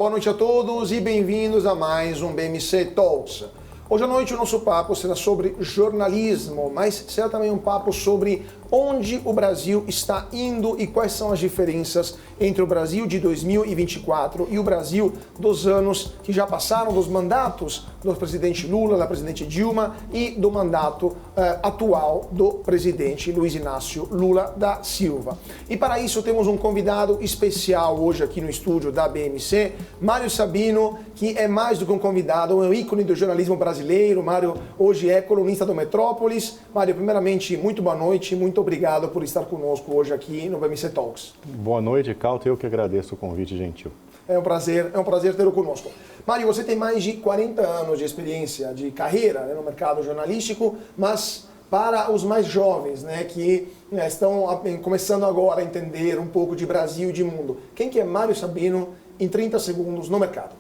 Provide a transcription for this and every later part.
boa noite a todos e bem-vindos a mais um BMC Talks. Hoje à noite o nosso papo será sobre jornalismo, mas será também um papo sobre onde o Brasil está indo e quais são as diferenças entre o Brasil de 2024 e o Brasil dos anos que já passaram, dos mandatos do presidente Lula, da presidente Dilma e do mandato atual do presidente Luiz Inácio Lula da Silva. E para isso temos um convidado especial hoje aqui no estúdio da BMC, Mário Sabino, que é mais do que um convidado, é um ícone do jornalismo brasileiro. Mário hoje é colunista do Metrópolis. Mário, primeiramente, muito boa noite, muito obrigado por estar conosco hoje aqui no BMC Talks. Boa noite, Calto. Eu que agradeço o convite gentil. É um prazer tê-lo conosco. Mário, você tem mais de 40 anos de experiência, de carreira, no mercado jornalístico, mas para os mais jovens, que estão começando agora a entender um pouco de Brasil e de mundo, quem que é Mário Sabino em 30 segundos no mercado?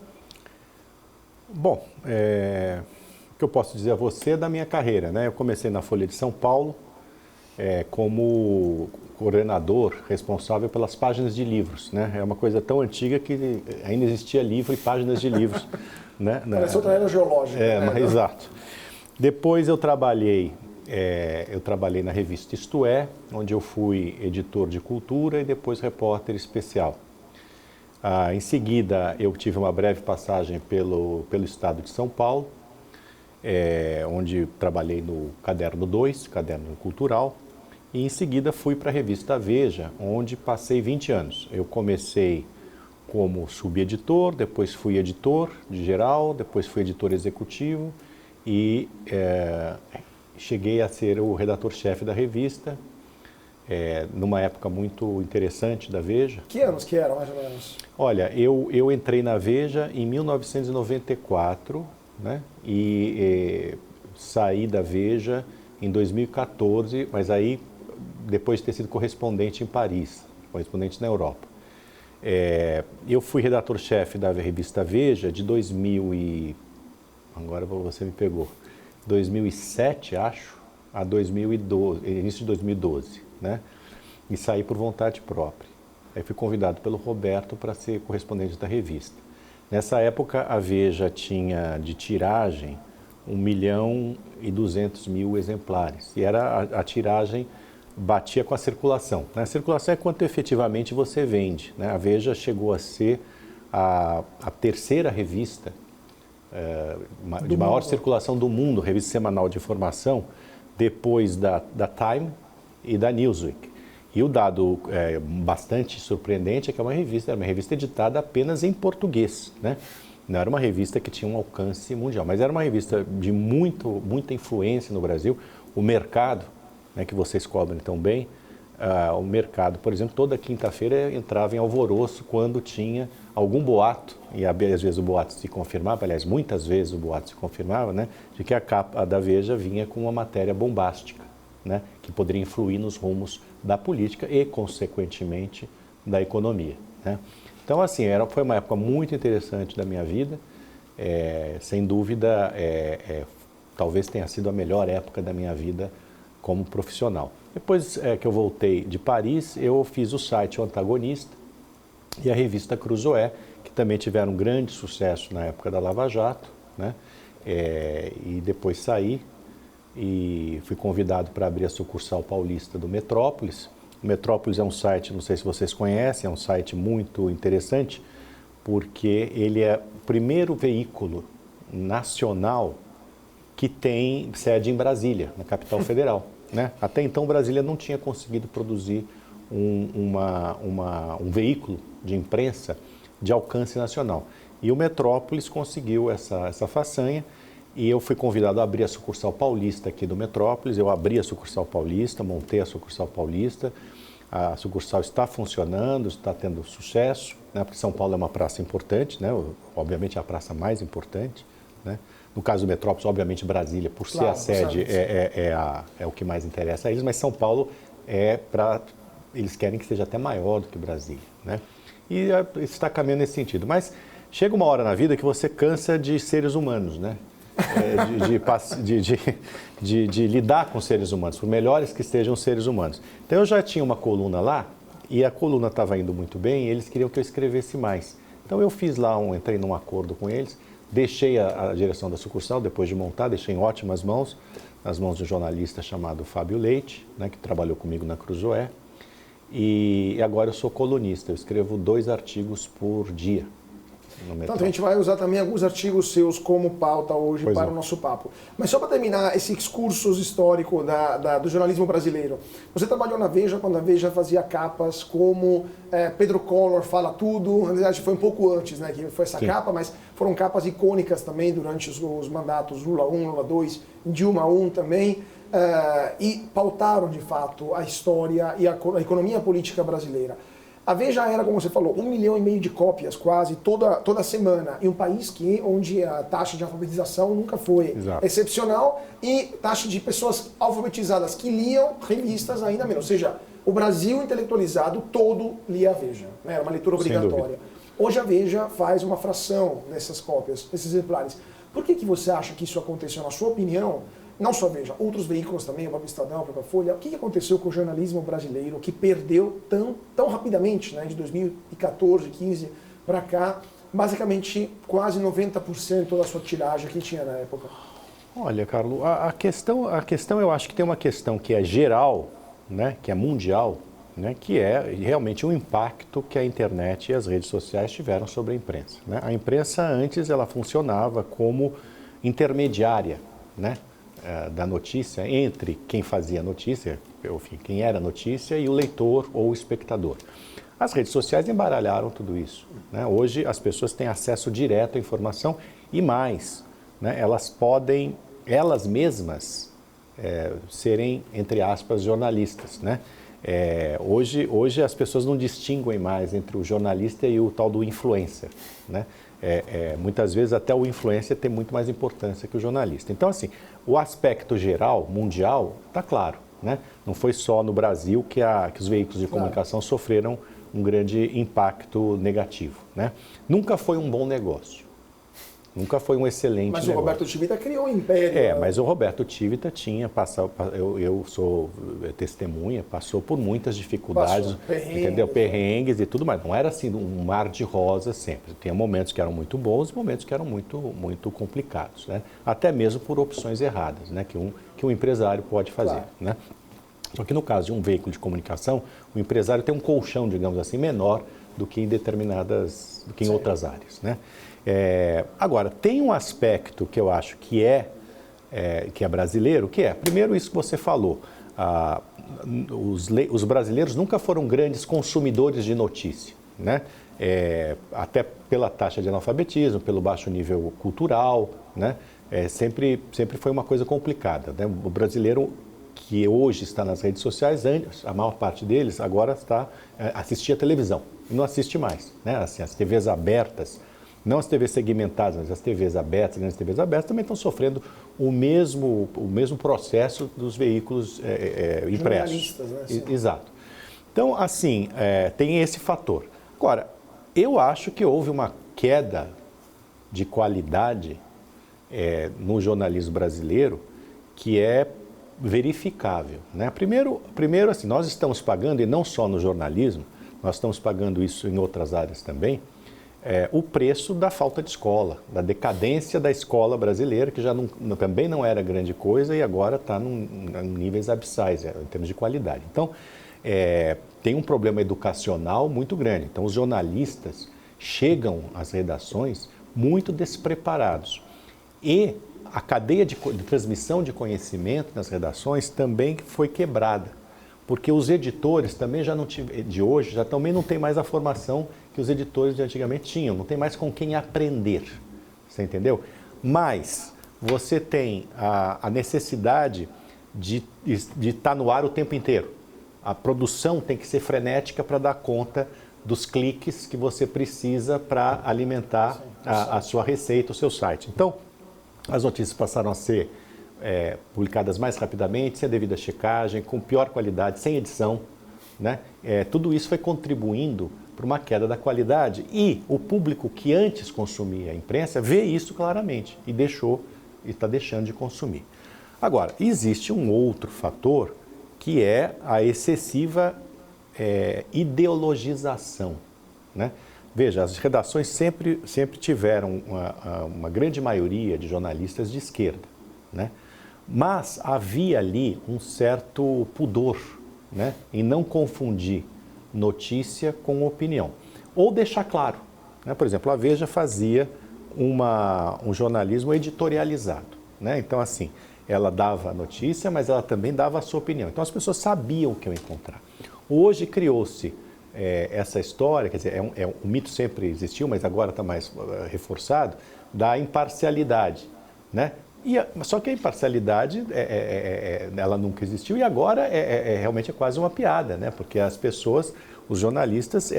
Bom, o que eu posso dizer a você é da minha carreira, Eu comecei na Folha de São Paulo como coordenador responsável pelas páginas de livros, É uma coisa tão antiga que ainda existia livro e páginas de livros, Parece outra era geológica. Mas exato. Depois eu trabalhei na revista Isto É, onde eu fui editor de cultura e depois repórter especial. Em seguida, eu tive uma breve passagem pelo estado de São Paulo, onde trabalhei no Caderno 2, Caderno Cultural, e em seguida fui para a revista Veja, onde passei 20 anos. Eu comecei como subeditor, depois fui editor de geral, depois fui editor executivo e cheguei a ser o redator-chefe da revista, numa época muito interessante da Veja. Que anos que eram, mais ou menos? Olha, eu entrei na Veja em 1994, e saí da Veja em 2014, mas aí depois de ter sido correspondente em Paris, correspondente na Europa. Eu fui redator-chefe da revista Veja de 2000 e... agora você me pegou. 2007, acho, a 2012, início de 2012, E saí por vontade própria. Aí fui convidado pelo Roberto para ser correspondente da revista. Nessa época, a Veja tinha de tiragem 1.200.000 exemplares. E era a tiragem batia com a circulação. A circulação é quanto efetivamente você vende. A Veja chegou a ser a terceira revista de maior circulação do mundo, revista semanal de informação, depois da Time e da Newsweek. E o dado bastante surpreendente é que era uma revista editada apenas em português, Não era uma revista que tinha um alcance mundial, mas era uma revista de muita influência no Brasil. O mercado, que vocês cobrem tão bem, o mercado, por exemplo, toda quinta-feira entrava em alvoroço quando tinha algum boato, e às vezes o boato se confirmava, aliás, muitas vezes o boato se confirmava, de que a capa da Veja vinha com uma matéria bombástica, que poderia influir nos rumos da política e, consequentemente, da economia. Então, assim, foi uma época muito interessante da minha vida, sem dúvida, talvez tenha sido a melhor época da minha vida como profissional. Depois que eu voltei de Paris, eu fiz o site O Antagonista e a revista Cruzoé, que também tiveram um grande sucesso na época da Lava Jato, e depois saí e fui convidado para abrir a sucursal paulista do Metrópolis. O Metrópolis é um site, não sei se vocês conhecem, é um site muito interessante, porque ele é o primeiro veículo nacional que tem sede em Brasília, na capital federal. Até então, Brasília não tinha conseguido produzir um veículo de imprensa de alcance nacional. E o Metrópolis conseguiu essa façanha, e eu fui convidado a abrir a sucursal paulista aqui do Metrópolis. Eu abri a sucursal paulista, montei a sucursal paulista. A sucursal está funcionando, está tendo sucesso, porque São Paulo é uma praça importante, obviamente é a praça mais importante. No caso do Metrópolis, obviamente Brasília, por ser a sede, é o que mais interessa a eles, mas São Paulo eles querem que seja até maior do que Brasília. E está caminhando nesse sentido. Mas chega uma hora na vida que você cansa de seres humanos, de lidar com seres humanos, por melhores que estejam os seres humanos. Então eu já tinha uma coluna lá, e a coluna estava indo muito bem, e eles queriam que eu escrevesse mais. Então eu fiz lá, entrei num acordo com eles, deixei a direção da sucursal, depois de montar, deixei em ótimas mãos, nas mãos de um jornalista chamado Fábio Leite, né, que trabalhou comigo na Cruzoé, e agora eu sou colunista, eu escrevo 2 artigos por dia. Então a gente vai usar também alguns artigos seus como pauta hoje Pois para não. o nosso papo. Mas só para terminar esse excursus histórico do jornalismo brasileiro. Você trabalhou na Veja quando a Veja fazia capas como Pedro Collor fala tudo. Na verdade foi um pouco antes, né, que foi essa Sim. capa, mas foram capas icônicas também durante os mandatos Lula 1, Lula 2, Dilma 1 também. E pautaram de fato a história e a economia política brasileira. A Veja era, como você falou, 1,5 milhão de cópias quase toda semana, em um país onde a taxa de alfabetização nunca foi Exato. excepcional e taxa de pessoas alfabetizadas que liam revistas ainda menos. Ou seja, o Brasil intelectualizado todo lia a Veja, né? Era uma leitura Sem obrigatória. Hoje a Veja faz uma fração dessas cópias, desses exemplares. Por que você acha que isso aconteceu, na sua opinião? Não só a Veja, outros veículos também, o próprio Estadão, a própria Folha. O que aconteceu com o jornalismo brasileiro que perdeu tão rapidamente, né, de 2014, 15 para cá, basicamente quase 90% da sua tiragem que tinha na época? Olha, Carlos, a questão eu acho que tem uma questão que é geral, né, que é mundial, né, que é realmente o impacto que a internet e as redes sociais tiveram sobre a imprensa, né? A imprensa antes ela funcionava como intermediária, né, da notícia entre quem fazia a notícia, enfim, quem era a notícia e o leitor ou o espectador. As redes sociais embaralharam tudo isso, né? Hoje as pessoas têm acesso direto à informação e mais, né, elas podem, elas mesmas, serem, entre aspas, jornalistas, né? Hoje as pessoas não distinguem mais entre o jornalista e o tal do influencer, né? Muitas vezes até o influencer tem muito mais importância que o jornalista. Então, assim, o aspecto geral, mundial, está claro, né? Não foi só no Brasil que os veículos de comunicação sofreram um grande impacto negativo, né? Nunca foi um bom negócio. Nunca foi um excelente negócio. Mas o Roberto Tivita criou um império. Mas o Roberto Tivita tinha passado, eu sou testemunha, passou por muitas dificuldades, entendeu? Perrengues e tudo mais. Não era assim um mar de rosas sempre. Tinha momentos que eram muito bons e momentos que eram muito complicados, né? Até mesmo por opções erradas, né, que um empresário pode fazer, Claro. né? Só que no caso de um veículo de comunicação, o empresário tem um colchão, digamos assim, menor do que em outras áreas, né? Agora, tem um aspecto que eu acho que é brasileiro, primeiro isso que você falou, os brasileiros nunca foram grandes consumidores de notícia, né? Até pela taxa de analfabetismo, pelo baixo nível cultural, né? Sempre foi uma coisa complicada, né? O brasileiro que hoje está nas redes sociais, antes, a maior parte deles agora assistia televisão e não assiste mais, né? Assim, as TVs abertas, não as TVs segmentadas, mas as TVs abertas, grandes TVs abertas, também estão sofrendo o mesmo processo dos veículos impressos. Né? Exato. Então, assim, tem esse fator. Agora, eu acho que houve uma queda de qualidade no jornalismo brasileiro que é verificável, né? Primeiro, assim, nós estamos pagando, e não só no jornalismo, nós estamos pagando isso em outras áreas também, o preço da falta de escola, da decadência da escola brasileira, que já também não era grande coisa e agora está em níveis abissais em termos de qualidade. Então, tem um problema educacional muito grande. Então, os jornalistas chegam às redações muito despreparados. E a cadeia de transmissão de conhecimento nas redações também foi quebrada, porque os editores também de hoje também não têm mais a formação que os editores de antigamente tinham, não tem mais com quem aprender, você entendeu? Mas você tem a necessidade de estar no ar o tempo inteiro. A produção tem que ser frenética para dar conta dos cliques que você precisa para alimentar a sua receita, o seu site. Então, as notícias passaram a ser publicadas mais rapidamente, sem a devida checagem, com pior qualidade, sem edição, né? Tudo isso foi contribuindo para uma queda da qualidade e o público que antes consumia a imprensa vê isso claramente e está deixando de consumir. Agora, existe um outro fator que é a excessiva ideologização, né? Veja, as redações sempre tiveram uma grande maioria de jornalistas de esquerda, né? Mas havia ali um certo pudor, né, em não confundir notícia com opinião. Ou deixar claro, né? Por exemplo, a Veja fazia um jornalismo editorializado, né? Então, assim, ela dava a notícia, mas ela também dava a sua opinião. Então, as pessoas sabiam o que iam encontrar. Hoje criou-se essa história, quer dizer, o mito sempre existiu, mas agora está mais reforçado, da imparcialidade, né? Só que a imparcialidade, ela nunca existiu e agora realmente quase uma piada, né? Porque as pessoas, os jornalistas,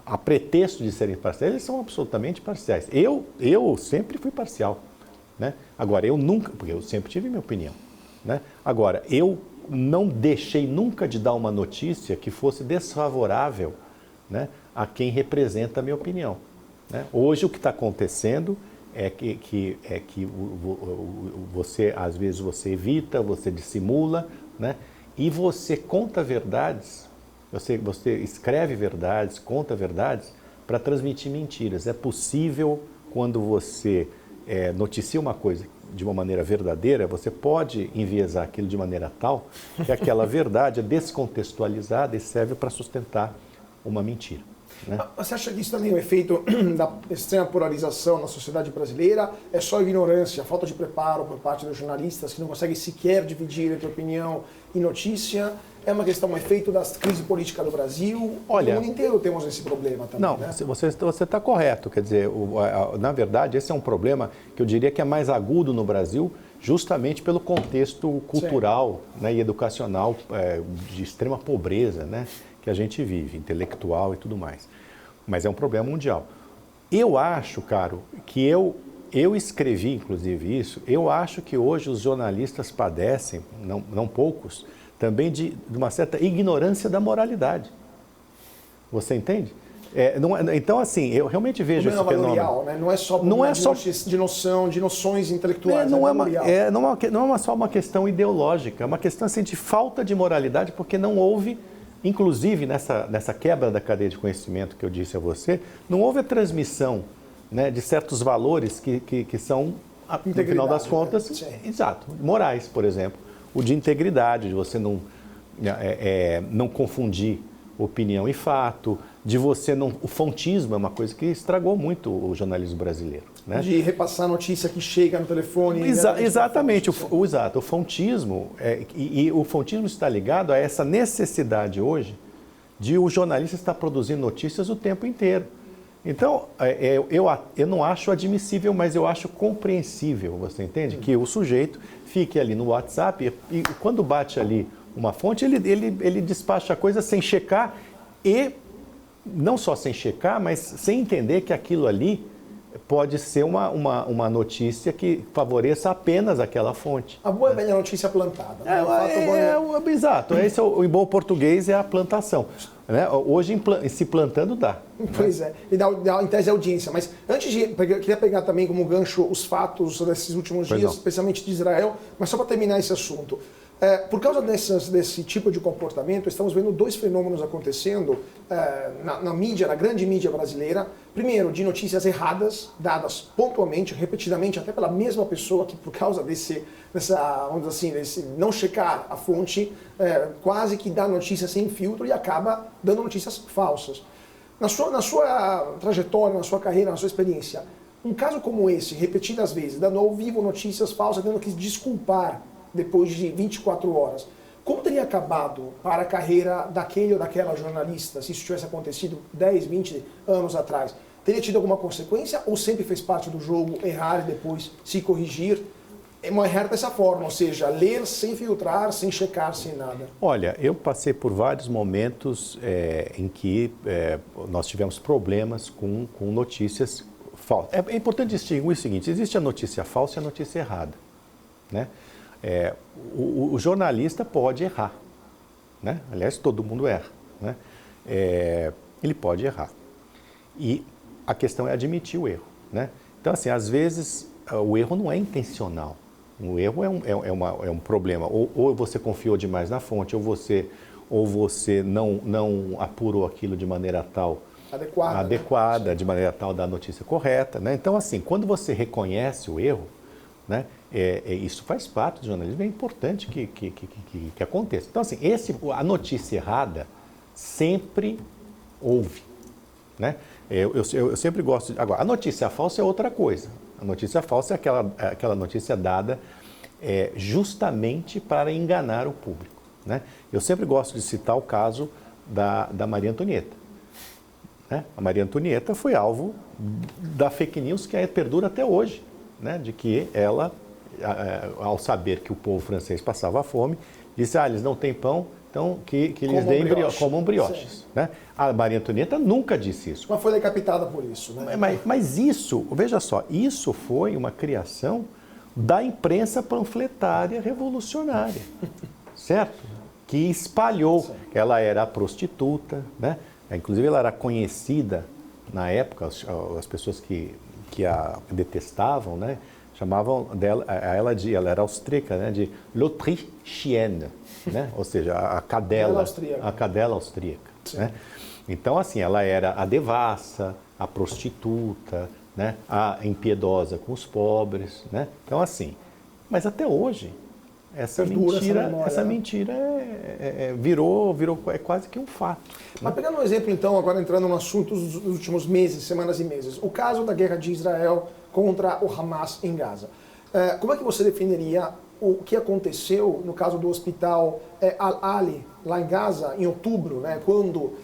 a pretexto de serem parciais, eles são absolutamente parciais. Eu sempre fui parcial, né? Agora, eu nunca, porque eu sempre tive minha opinião, né? Agora, eu não deixei nunca de dar uma notícia que fosse desfavorável, né, a quem representa a minha opinião, né? Hoje o que está acontecendo é que você, às vezes, você evita, você dissimula, né? E você conta verdades, você escreve verdades, conta verdades para transmitir mentiras. É possível, quando você noticia uma coisa de uma maneira verdadeira, você pode enviesar aquilo de maneira tal que aquela verdade é descontextualizada e serve para sustentar uma mentira, né? Você acha que isso também é um efeito da extrema polarização na sociedade brasileira? É só ignorância, falta de preparo por parte dos jornalistas que não conseguem sequer dividir entre opinião e notícia? É uma questão, um efeito da crise política do Brasil? Olha, no mundo inteiro temos esse problema também, não, né? você está correto. Quer dizer, na verdade, esse é um problema que eu diria que é mais agudo no Brasil, justamente pelo contexto cultural, né, e educacional de extrema pobreza, né, que a gente vive, intelectual e tudo mais. Mas é um problema mundial. Eu acho, Caro, que eu escrevi, inclusive, isso, eu acho que hoje os jornalistas padecem, não poucos, também de uma certa ignorância da moralidade. Você entende? Então, assim, eu realmente vejo esse fenômeno. Valorial, né? Não é só de noção, de noções intelectuais. Não é só uma questão ideológica, é uma questão assim, de falta de moralidade, porque não houve, inclusive nessa quebra da cadeia de conhecimento que eu disse a você, não houve a transmissão, né, de certos valores que são, no final das contas, exato, morais, por exemplo. O de integridade, de você não confundir opinião e fato, de você não... O fontismo é uma coisa que estragou muito o jornalismo brasileiro, né? De repassar a notícia que chega no telefone. Exatamente, o fontismo, e o fontismo está ligado a essa necessidade hoje de o jornalista estar produzindo notícias o tempo inteiro. Então, eu não acho admissível, mas eu acho compreensível, você entende? Que o sujeito fique ali no WhatsApp e quando bate ali uma fonte, ele despacha a coisa sem checar e não só sem checar, mas sem entender que aquilo ali pode ser uma notícia que favoreça apenas aquela fonte. A boa e velha notícia plantada. Exato, esse em bom português é a plantação. Né? Hoje, se plantando, dá. Pois é, e dá em tese audiência. Mas antes de... Eu queria pegar também como gancho os fatos desses últimos dias, especialmente de Israel, mas só para terminar esse assunto. Por causa desse tipo de comportamento, estamos vendo dois fenômenos acontecendo na mídia, na grande mídia brasileira. Primeiro, de notícias erradas, dadas pontualmente, repetidamente, até pela mesma pessoa que, por causa vamos dizer assim, desse não checar a fonte, quase que dá notícia sem filtro e acaba dando notícias falsas. Na sua trajetória, na sua carreira, na sua experiência, um caso como esse, repetidas vezes, dando ao vivo notícias falsas, tendo que se desculpar depois de 24 horas, como teria acabado para a carreira daquele ou daquela jornalista se isso tivesse acontecido 10, 20 anos atrás? Teria tido alguma consequência ou sempre fez parte do jogo errar e depois se corrigir? Errar dessa forma, ou seja, ler sem filtrar, sem checar, sem nada. Olha, eu passei por vários momentos em que nós tivemos problemas com notícias falsas. É importante distinguir o seguinte, existe a notícia falsa e a notícia errada, né? O jornalista pode errar, né? Aliás, todo mundo erra, né? Ele pode errar. E a questão é admitir o erro, né? Então, assim, às vezes o erro não é intencional. O erro é um problema. Ou você confiou demais na fonte, ou você não apurou aquilo de maneira tal adequada, de maneira tal da notícia correta, né? Então, assim, quando você reconhece o erro, né, isso faz parte do jornalismo, é importante que aconteça. Então, assim, a notícia errada sempre houve, né? Eu sempre gosto agora, a notícia falsa é outra coisa. A notícia falsa é aquela notícia dada justamente para enganar o público, né? Eu sempre gosto de citar o caso da Maria Antonieta, né? A Maria Antonieta foi alvo da fake news que perdura até hoje, né? De que ela, ao saber que o povo francês passava fome, disse, eles não têm pão, então que eles deem comam brioches, né? A Maria Antonieta nunca disse isso. Mas foi decapitada por isso, né? Mas isso, veja só, isso foi uma criação da imprensa panfletária revolucionária, certo? Que espalhou. Sim. Ela era prostituta, né? Inclusive ela era conhecida na época, as pessoas que a detestavam, né? Chamavam ela era austríaca, né? De l'Autrichienne, né? Ou seja, a cadela austríaca, né? Então, assim, ela era a devassa, a prostituta, né? A impiedosa com os pobres, né? Então, assim, mas até hoje essa mentira virou quase que um fato. Mas pegando um exemplo, então, agora entrando no assunto dos últimos meses, semanas e meses, o caso da guerra de Israel contra o Hamas em Gaza. Como é que você definiria o que aconteceu no caso do hospital Al-Ali, lá em Gaza, em outubro, né, quando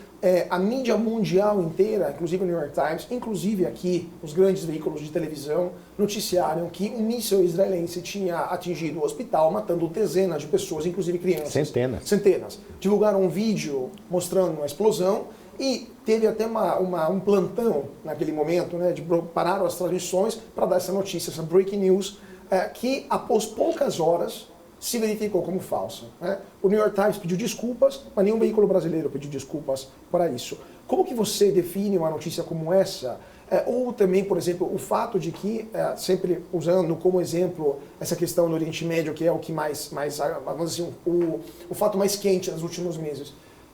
a mídia mundial inteira, inclusive o New York Times, inclusive aqui os grandes veículos de televisão, noticiaram que um míssil israelense tinha atingido o hospital, matando dezenas de pessoas, inclusive crianças. Centenas. Divulgaram um vídeo mostrando uma explosão e teve até um plantão naquele momento, né, de parar as transmissões para dar essa notícia, essa breaking news, que após poucas horas se verificou como falsa, né? O New York Times pediu desculpas, mas nenhum veículo brasileiro pediu desculpas para isso. Como que você define uma notícia como essa? Ou também, por exemplo, o fato de que, sempre usando como exemplo essa questão do Oriente Médio, que é o que mais vamos dizer assim, o fato mais quente nos últimos meses,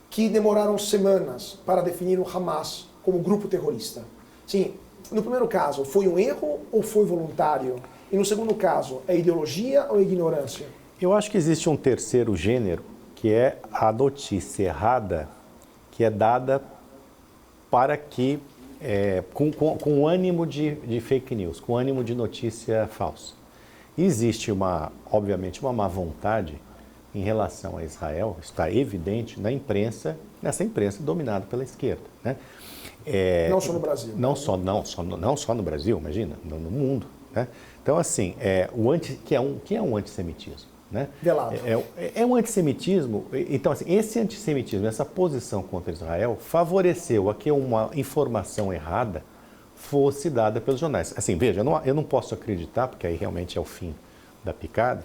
que demoraram semanas para definir o Hamas como grupo terrorista. Sim, no primeiro caso, foi um erro ou foi voluntário? E no segundo caso, é ideologia ou ignorância? Eu acho que existe um terceiro gênero, que é a notícia errada, que é dada para que, com ânimo de fake news, com ânimo de notícia falsa. Existe, obviamente, uma má vontade em relação a Israel, está evidente nessa imprensa dominada pela esquerda, né? Não só no Brasil. Não só no Brasil, imagina, no mundo, né? Então, assim, que é um antissemitismo, né? Velado. É um antissemitismo. Então, assim, esse antissemitismo, essa posição contra Israel, favoreceu a que uma informação errada fosse dada pelos jornais. Assim, veja, eu não posso acreditar, porque aí realmente é o fim da picada,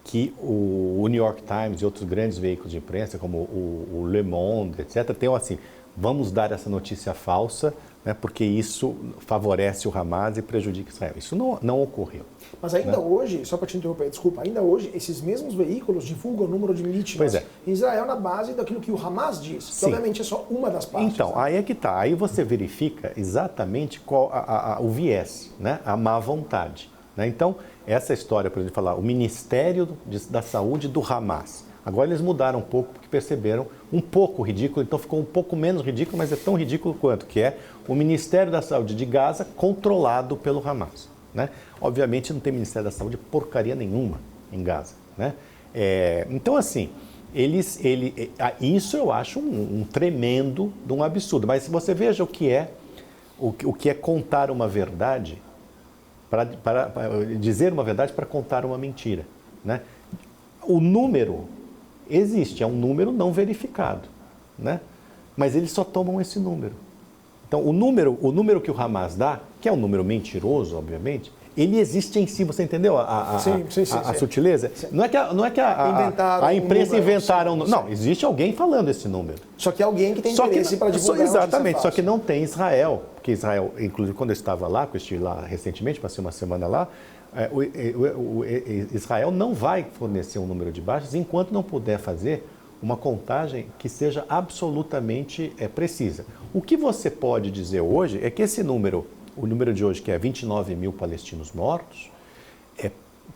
que o New York Times e outros grandes veículos de imprensa, como o Le Monde, etc., tenham assim, vamos dar essa notícia falsa, né, porque isso favorece o Hamas e prejudica Israel. Isso não ocorreu. Mas ainda hoje, só para te interromper, desculpa, ainda hoje esses mesmos veículos divulgam o número de vítimas em Israel na base daquilo que o Hamas diz, que obviamente é só uma das partes. Então, aí é que está. Aí você verifica exatamente qual o viés, né, a má vontade, né? Então, essa história, por exemplo, falar o Ministério da Saúde do Hamas. Agora eles mudaram um pouco porque perceberam um pouco ridículo, então ficou um pouco menos ridículo, mas é tão ridículo quanto, que é o Ministério da Saúde de Gaza controlado pelo Hamas, né? Obviamente não tem Ministério da Saúde porcaria nenhuma em Gaza, né? Então, assim, isso eu acho um tremendo de um absurdo, mas você veja o que é contar uma verdade, para dizer uma verdade para contar uma mentira, né? O número existe, é um número não verificado, né? Mas eles só tomam esse número. Então, o número que o Hamas dá, que é um número mentiroso, obviamente, ele existe em si, você entendeu a sutileza? Sim. Não é que a imprensa inventaram... Não, existe alguém falando esse número. Só que alguém que tem interesse para divulgar. Exatamente, só que não tem Israel, porque Israel, inclusive quando eu estava lá, eu estive lá recentemente, passei uma semana lá, Israel não vai fornecer um número de baixas enquanto não puder fazer uma contagem que seja absolutamente precisa. O que você pode dizer hoje é que esse número, o número de hoje, que é 29 mil palestinos mortos,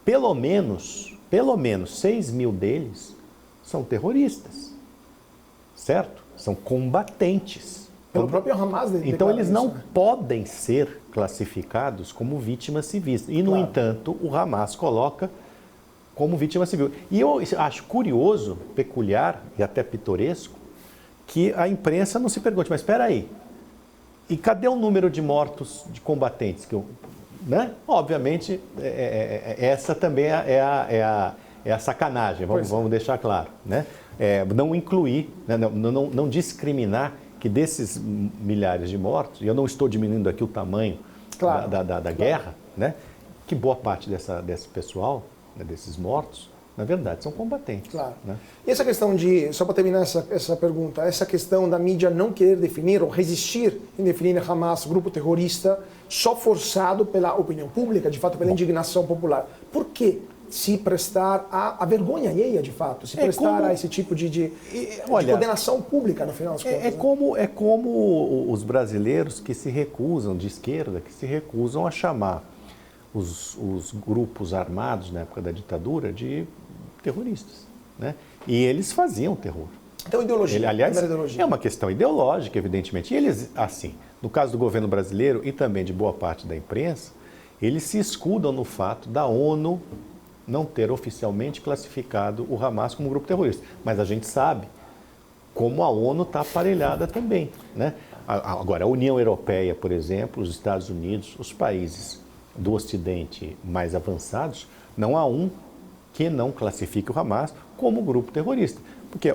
pelo menos 6 mil deles são terroristas, certo? São combatentes. Pelo próprio Hamas. Então eles não podem ser classificados como vítimas civis. E, no entanto, o Hamas coloca como vítima civil. E eu acho curioso, peculiar e até pitoresco, que a imprensa não se pergunte, mas espera aí, e cadê o número de mortos de combatentes? Né? Obviamente, essa também é a sacanagem, vamos deixar claro. Né? Não incluir, né? não discriminar que desses milhares de mortos, e eu não estou diminuindo aqui o tamanho da guerra, né? Que boa parte desse pessoal, né, desses mortos, na verdade, são combatentes. Claro. Né? E essa questão só para terminar essa pergunta, essa questão da mídia não querer definir ou resistir em definir Hamas grupo terrorista, só forçado pela opinião pública, de fato, pela indignação popular. Por que se prestar à vergonha alheia, de fato, se prestar a esse tipo de condenação pública, no final das contas? É como os brasileiros que se recusam, de esquerda, que se recusam a chamar os grupos armados na época da ditadura de terroristas, né? E eles faziam terror. Então, ideologia. Aliás, é uma questão ideológica, evidentemente. E eles, assim, no caso do governo brasileiro e também de boa parte da imprensa, eles se escudam no fato da ONU não ter oficialmente classificado o Hamas como grupo terrorista. Mas a gente sabe como a ONU está aparelhada também, né? Agora, a União Europeia, por exemplo, os Estados Unidos, os países do Ocidente mais avançados, não há um que não classifique o Hamas como grupo terrorista. Porque,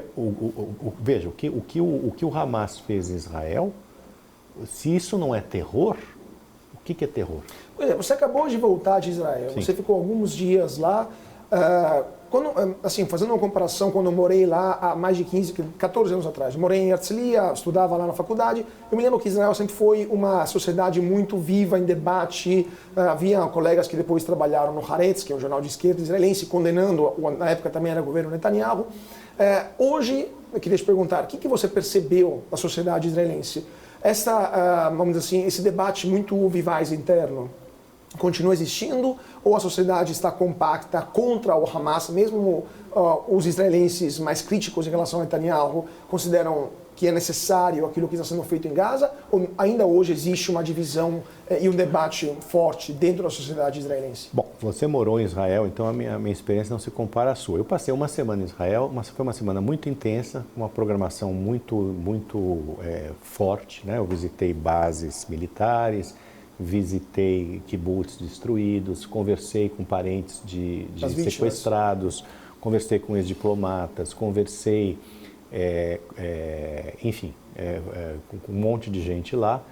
veja, o que o Hamas fez em Israel, se isso não é terror, o que é terror? Você acabou de voltar de Israel, Sim. Você ficou alguns dias lá. Fazendo uma comparação, quando eu morei lá há mais de 14 anos atrás, morei em Herzliya, estudava lá na faculdade, eu me lembro que Israel sempre foi uma sociedade muito viva em debate, havia colegas que depois trabalharam no Haaretz, que é um jornal de esquerda israelense, condenando, na época também era o governo Netanyahu. Hoje, eu queria te perguntar, o que você percebeu da sociedade israelense? Vamos dizer assim, esse debate muito vivaz interno continua existindo, ou a sociedade está compacta contra o Hamas, mesmo os israelenses mais críticos em relação a Netanyahu consideram que é necessário aquilo que está sendo feito em Gaza, ou ainda hoje existe uma divisão e um debate forte dentro da sociedade israelense? Bom, você morou em Israel, então a minha experiência não se compara à sua. Eu passei uma semana em Israel, foi uma semana muito intensa, uma programação muito forte, né? Eu visitei bases militares, visitei kibbutz destruídos, conversei com parentes de sequestrados, conversei com ex-diplomatas, conversei, com um monte de gente lá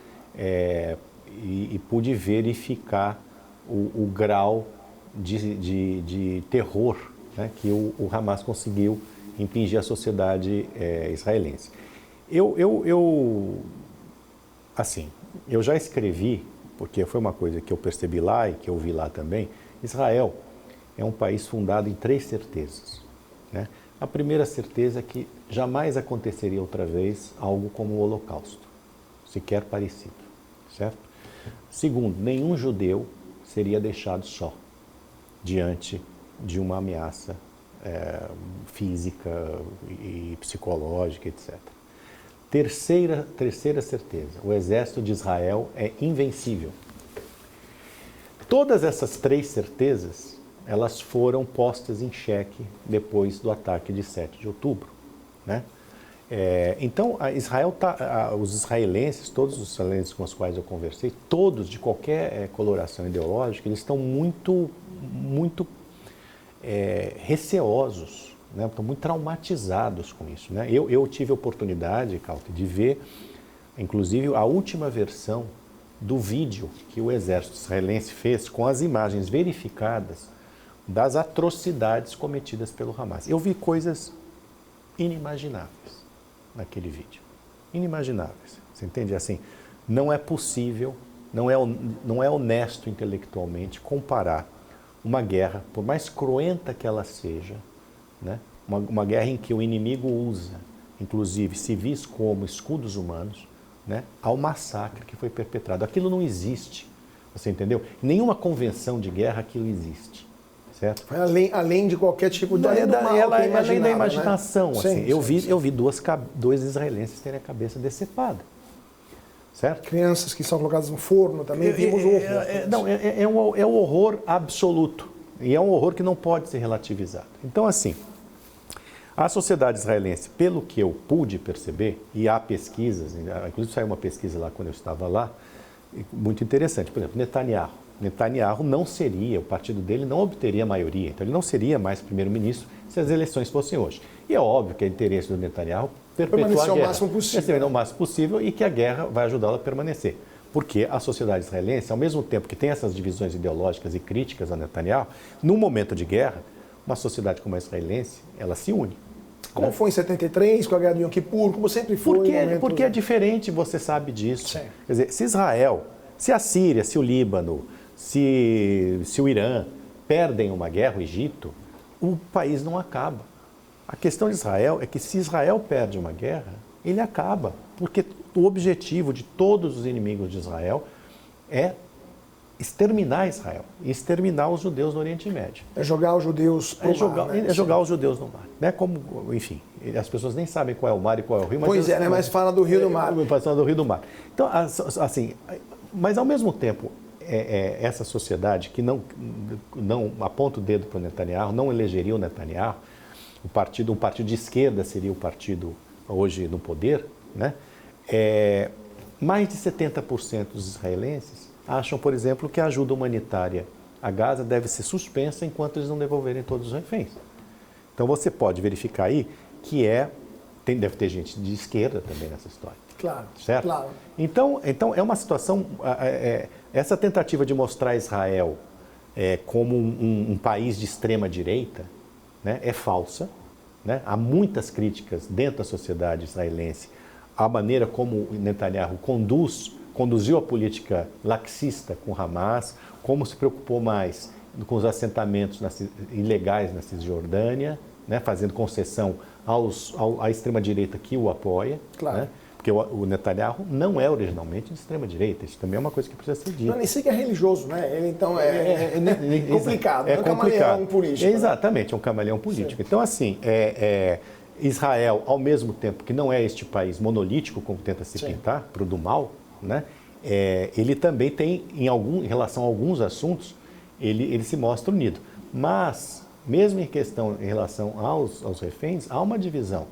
e pude verificar o grau de terror, né, que o Hamas conseguiu impingir à sociedade israelense. Eu já escrevi, porque foi uma coisa que eu percebi lá e que eu vi lá também. Israel é um país fundado em 3 certezas, né? A primeira certeza é que jamais aconteceria outra vez algo como o Holocausto, sequer parecido, certo? Segundo, nenhum judeu seria deixado só diante de uma ameaça física e psicológica, etc. Terceira certeza, o exército de Israel é invencível. Todas essas 3 certezas, elas foram postas em xeque depois do ataque de 7 de outubro, né? Então, os israelenses, todos os israelenses com os quais eu conversei, todos de qualquer coloração ideológica, eles estão muito receosos, né? Estão muito traumatizados com isso, né? Eu tive a oportunidade, Kauti, de ver, inclusive, a última versão do vídeo que o exército israelense fez com as imagens verificadas das atrocidades cometidas pelo Hamas. Eu vi coisas inimagináveis naquele vídeo. Inimagináveis. Você entende? Assim, não é possível, não é honesto intelectualmente comparar uma guerra, por mais cruenta que ela seja, né, uma guerra em que o inimigo usa, inclusive, civis como escudos humanos, né, ao massacre que foi perpetrado. Aquilo não existe, você entendeu? Nenhuma convenção de guerra aquilo existe, certo? Além de qualquer tipo de... Além da imaginação, né? assim. Sim, eu vi dois israelenses terem a cabeça decepada, certo? Crianças que são colocadas no forno também, vimos o horror. É um horror absoluto, e é um horror que não pode ser relativizado. Então, assim, a sociedade israelense, pelo que eu pude perceber, e há pesquisas, inclusive saiu uma pesquisa lá quando eu estava lá, muito interessante. Por exemplo, Netanyahu não seria, o partido dele não obteria maioria, então ele não seria mais primeiro-ministro se as eleições fossem hoje. E é óbvio que é interesse do Netanyahu perpetuar a guerra. Permanecer o máximo possível. O máximo possível e que a guerra vai ajudá-lo a permanecer. Porque a sociedade israelense, ao mesmo tempo que tem essas divisões ideológicas e críticas a Netanyahu, num momento de guerra, uma sociedade como a israelense, ela se une. Como foi em 73, com a guerra do Yom Kippur, como sempre foi. Porque é diferente, você sabe disso. Sim. Quer dizer, se Israel, se a Síria, se o Líbano, se o Irã perdem uma guerra, o Egito, o país não acaba. A questão de Israel é que se Israel perde uma guerra, ele acaba. Porque o objetivo de todos os inimigos de Israel é exterminar Israel e exterminar os judeus no Oriente Médio. É jogar os judeus pro mar, né? É jogar os judeus no mar. Né? Como, enfim, as pessoas nem sabem qual é o mar e qual é o rio. Mas pois né? Mas fala do Rio do Mar. Fala do Rio do Mar. Então, assim, mas ao mesmo tempo, essa sociedade que não aponta o dedo para o Netanyahu, não elegeria o Netanyahu, um partido de esquerda seria o partido hoje no poder, né? Mais de 70% dos israelenses acham, por exemplo, que a ajuda humanitária a Gaza deve ser suspensa enquanto eles não devolverem todos os reféns. Então você pode verificar aí que deve ter gente de esquerda também nessa história. Claro, certo? Claro. Então é uma situação, essa tentativa de mostrar Israel como um país de extrema direita, né, é falsa, né? Há muitas críticas dentro da sociedade israelense à maneira como Netanyahu conduziu a política laxista com Hamas, como se preocupou mais com os assentamentos ilegais na Cisjordânia, né, fazendo concessão à extrema-direita que o apoia. Claro. Né, porque o Netanyahu não é originalmente de extrema-direita, isso também é uma coisa que precisa ser dita. Não, nem sei que é religioso, né? Ele, então, complicado, é um complicado. camaleão político. Exatamente, é um camaleão político. Sim. Então, assim, Israel, ao mesmo tempo que não é este país monolítico, como tenta se pintar, para o do mal, né? Ele também tem, em relação a alguns assuntos, ele se mostra unido. Mas, mesmo em questão em relação aos reféns, há uma divisão,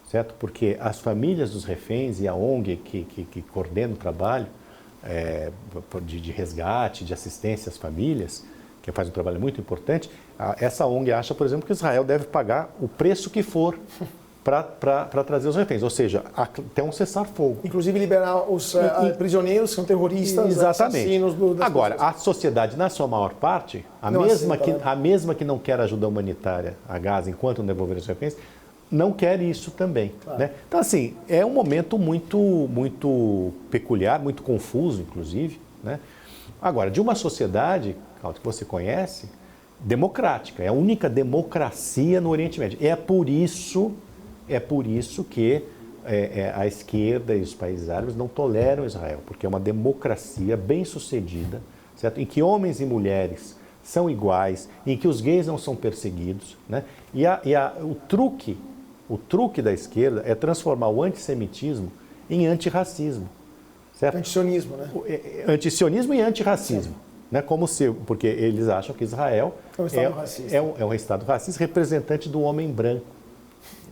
certo? Porque as famílias dos reféns e a ONG que coordena o trabalho de resgate, de assistência às famílias, que faz um trabalho muito importante, essa ONG acha, por exemplo, que Israel deve pagar o preço que for para trazer os reféns, ou seja, até um cessar-fogo. Inclusive liberar os prisioneiros que são terroristas, exatamente. Assassinos das Agora, pessoas. a sociedade, na sua maior parte, a mesma que não quer ajuda humanitária a Gaza enquanto não devolver os reféns, não quer isso também. Claro. Né? Então, assim, é um momento muito peculiar, muito confuso, inclusive. Né? Agora, de uma sociedade, que você conhece, democrática, é a única democracia no Oriente Médio. É por isso que a esquerda e os países árabes não toleram Israel, porque é uma democracia bem-sucedida, certo? Em que homens e mulheres são iguais, em que os gays não são perseguidos, né? O truque da esquerda é transformar o antissemitismo em antirracismo, certo? Antisionismo, né? Antisionismo e antirracismo. Né? Porque eles acham que Israel é um Estado racista representante do homem branco,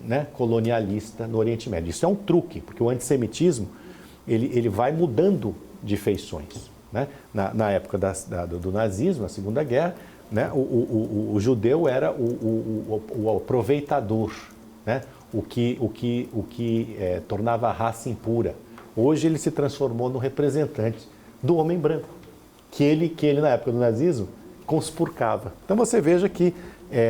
né? Colonialista no Oriente Médio. Isso é um truque, porque o antissemitismo ele vai mudando de feições. Né? Na época do nazismo, na Segunda Guerra, né? O judeu era o aproveitador, né? o que tornava a raça impura. Hoje ele se transformou no representante do homem branco, que ele na época do nazismo, conspurcava. Então você veja que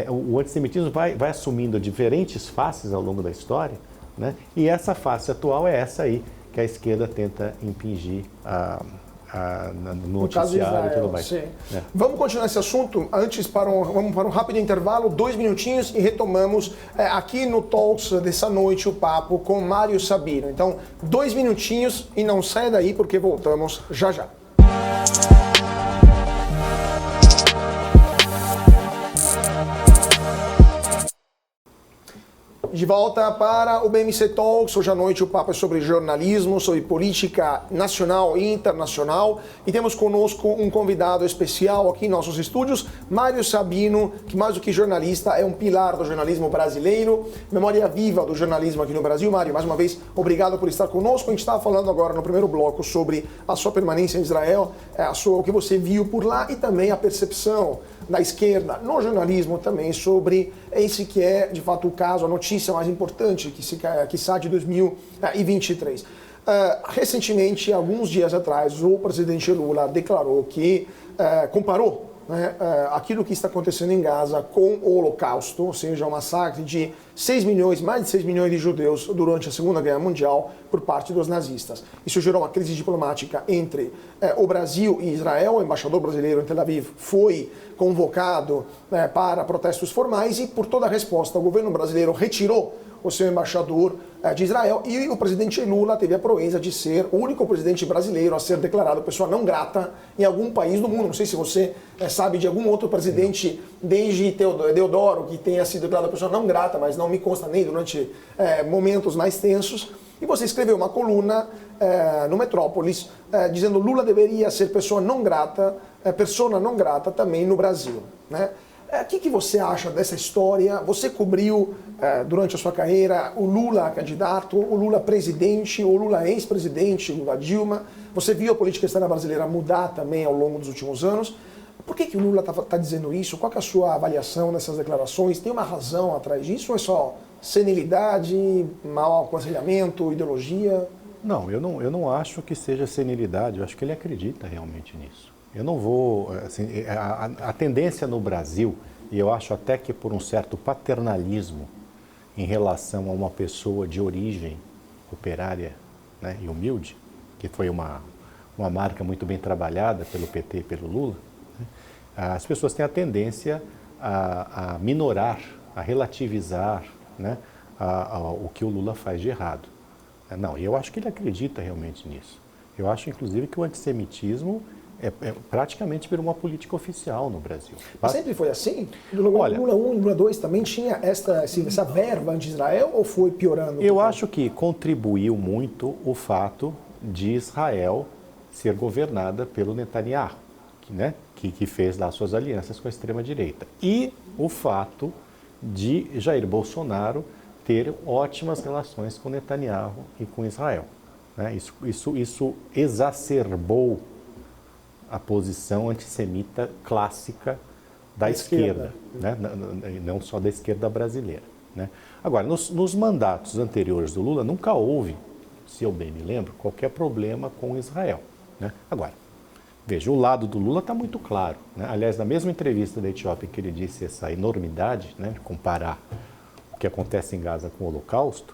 o antissemitismo vai assumindo diferentes faces ao longo da história, né? E essa face atual é essa aí, que a esquerda tenta impingir no noticiário e tudo mais. Sim. Vamos continuar esse assunto. Vamos para um rápido intervalo, 2 minutinhos, e retomamos aqui no Talks dessa noite o papo com Mário Sabino. Então, 2 minutinhos e não saia daí porque voltamos já já. De volta para o BMC Talks. Hoje à noite o papo é sobre jornalismo, sobre política nacional e internacional. E temos conosco um convidado especial aqui em nossos estúdios, Mário Sabino, que mais do que jornalista é um pilar do jornalismo brasileiro, memória viva do jornalismo aqui no Brasil. Mário, mais uma vez, obrigado por estar conosco. A gente estava falando agora no primeiro bloco sobre a sua permanência em Israel, o que você viu por lá e também a percepção da esquerda no jornalismo também sobre esse que é, de fato, o caso, a notícia mais importante que sai de 2023. Recentemente, alguns dias atrás, o presidente Lula declarou que comparou aquilo que está acontecendo em Gaza com o Holocausto, ou seja, o massacre de mais de 6 milhões de judeus durante a Segunda Guerra Mundial por parte dos nazistas. Isso gerou uma crise diplomática entre o Brasil e Israel. O embaixador brasileiro em Tel Aviv foi convocado para protestos formais e, por toda a resposta, o governo brasileiro retirou o seu embaixador de Israel, e o presidente Lula teve a proeza de ser o único presidente brasileiro a ser declarado pessoa não grata em algum país do mundo. Não sei se você sabe de algum outro presidente, desde Deodoro, que tenha sido declarado pessoa não grata, mas não me consta nem durante momentos mais tensos. E você escreveu uma coluna no Metrópolis dizendo Lula deveria ser pessoa não grata também no Brasil, né? O que você acha dessa história? Você cobriu durante a sua carreira o Lula candidato, o Lula presidente, o Lula ex-presidente, o Lula Dilma. Você viu a política externa brasileira mudar também ao longo dos últimos anos. Por que o Lula está dizendo isso? Qual que é a sua avaliação dessas declarações? Tem uma razão atrás disso ou é só senilidade, mau aconselhamento, ideologia? Não, eu não acho que seja senilidade, eu acho que ele acredita realmente nisso. Eu não vou, assim, a tendência no Brasil, e eu acho até que por um certo paternalismo em relação a uma pessoa de origem operária, né, e humilde, que foi uma marca muito bem trabalhada pelo PT e pelo Lula, né, as pessoas têm a tendência a minorar, a relativizar, né, o que o Lula faz de errado. Não, eu acho que ele acredita realmente nisso. Eu acho, inclusive, que o antissemitismo praticamente virou uma política oficial no Brasil. Mas sempre foi assim? Lula 1 e Lula 2 também tinha essa verba anti-Israel ou foi piorando? Eu acho que contribuiu muito o fato de Israel ser governada pelo Netanyahu, que fez lá suas alianças com a extrema-direita. E o fato de Jair Bolsonaro ter ótimas relações com Netanyahu e com Israel, né? Isso exacerbou a posição antissemita clássica da esquerda, né? Não só da esquerda brasileira, né? Agora, nos mandatos anteriores do Lula, nunca houve, se eu bem me lembro, qualquer problema com Israel, né? Agora, veja, o lado do Lula está muito claro, né? Aliás, na mesma entrevista da Etiópia que ele disse essa enormidade, né, de comparar o que acontece em Gaza com o Holocausto,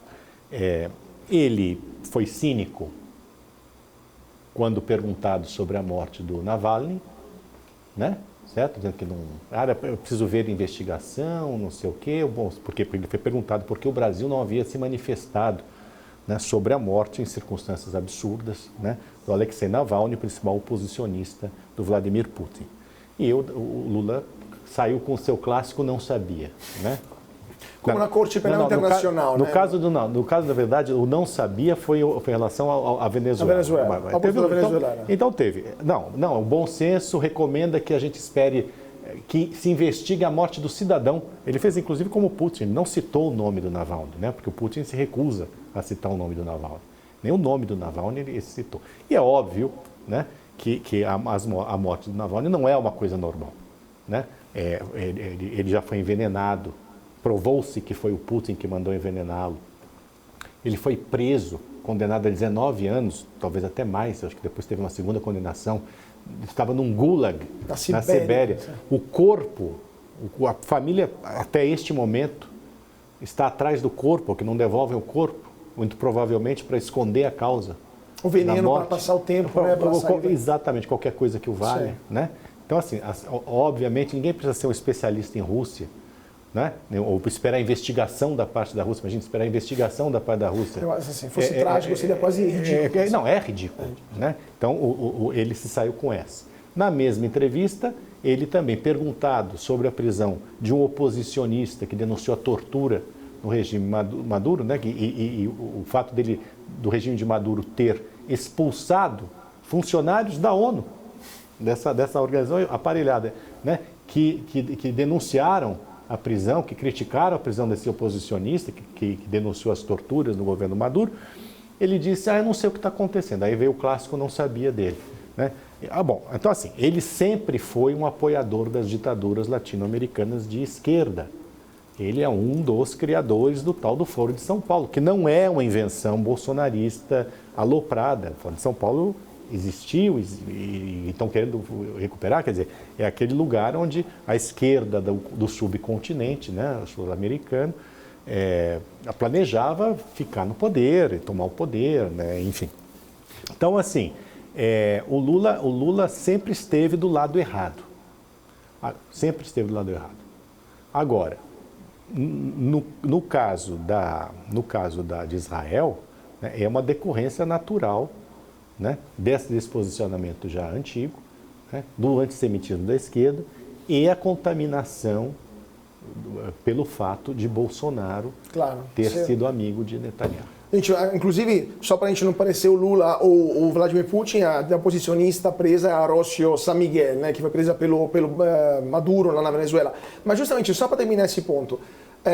ele foi cínico quando perguntado sobre a morte do Navalny, né? Certo? Dizendo que não, eu preciso ver investigação, não sei o quê, porque ele foi perguntado por que o Brasil não havia se manifestado, né, sobre a morte em circunstâncias absurdas, né, do Alexei Navalny, principal oposicionista do Vladimir Putin. E o Lula saiu com o seu clássico não sabia, né? Como na Corte Penal Internacional, no caso, na verdade, o não sabia foi em relação à Venezuela. Então teve. Não, o bom senso recomenda que a gente espere que se investigue a morte do cidadão. Ele fez, inclusive, como Putin, não citou o nome do Navalny, né? Porque o Putin se recusa a citar o nome do Navalny. Nem o nome do Navalny ele citou. E é óbvio, né, que a morte do Navalny não é uma coisa normal, né? Ele já foi envenenado. Provou-se que foi o Putin que mandou envenená-lo. Ele foi preso, condenado a 19 anos, talvez até mais, acho que depois teve uma segunda condenação. Estava num gulag, na Sibéria. O corpo, a família, até este momento, está atrás do corpo, que não devolvem o corpo, muito provavelmente para esconder a causa. O veneno para passar o tempo, né? Exatamente, qualquer coisa que o valha, né? Então, assim, obviamente, ninguém precisa ser um especialista em Rússia, né? Ou esperar a investigação da parte da Rússia. Imagina, esperar a investigação da parte da Rússia. Se fosse trágico, seria quase ridículo. Não, é ridículo. Né? Então, ele se saiu com essa. Na mesma entrevista, ele também, perguntado sobre a prisão de um oposicionista que denunciou a tortura no regime Maduro, né? E o fato do regime de Maduro ter expulsado funcionários da ONU, dessa organização aparelhada, né? que denunciaram a prisão, que criticaram a prisão desse oposicionista, que denunciou as torturas no governo Maduro, ele disse, eu não sei o que está acontecendo. Aí veio o clássico, não sabia dele. Né? Bom, então assim, ele sempre foi um apoiador das ditaduras latino-americanas de esquerda. Ele é um dos criadores do tal do Foro de São Paulo, que não é uma invenção bolsonarista aloprada. O Foro de São Paulo existiu e estão querendo recuperar, quer dizer, é aquele lugar onde a esquerda do subcontinente, né, sul-americano, planejava ficar no poder, tomar o poder, né, enfim. Então, assim, o Lula sempre esteve do lado errado. Sempre esteve do lado errado. Agora, no caso de Israel, né, é uma decorrência natural, né, desse posicionamento já antigo, né, do antissemitismo da esquerda e a contaminação pelo fato de Bolsonaro ter sido amigo de Netanyahu. Inclusive, só para a gente não parecer o Lula ou o Vladimir Putin, a oposicionista presa é a Rocio San Miguel, né, que foi presa pelo Maduro lá na Venezuela. Mas justamente, só para terminar esse ponto,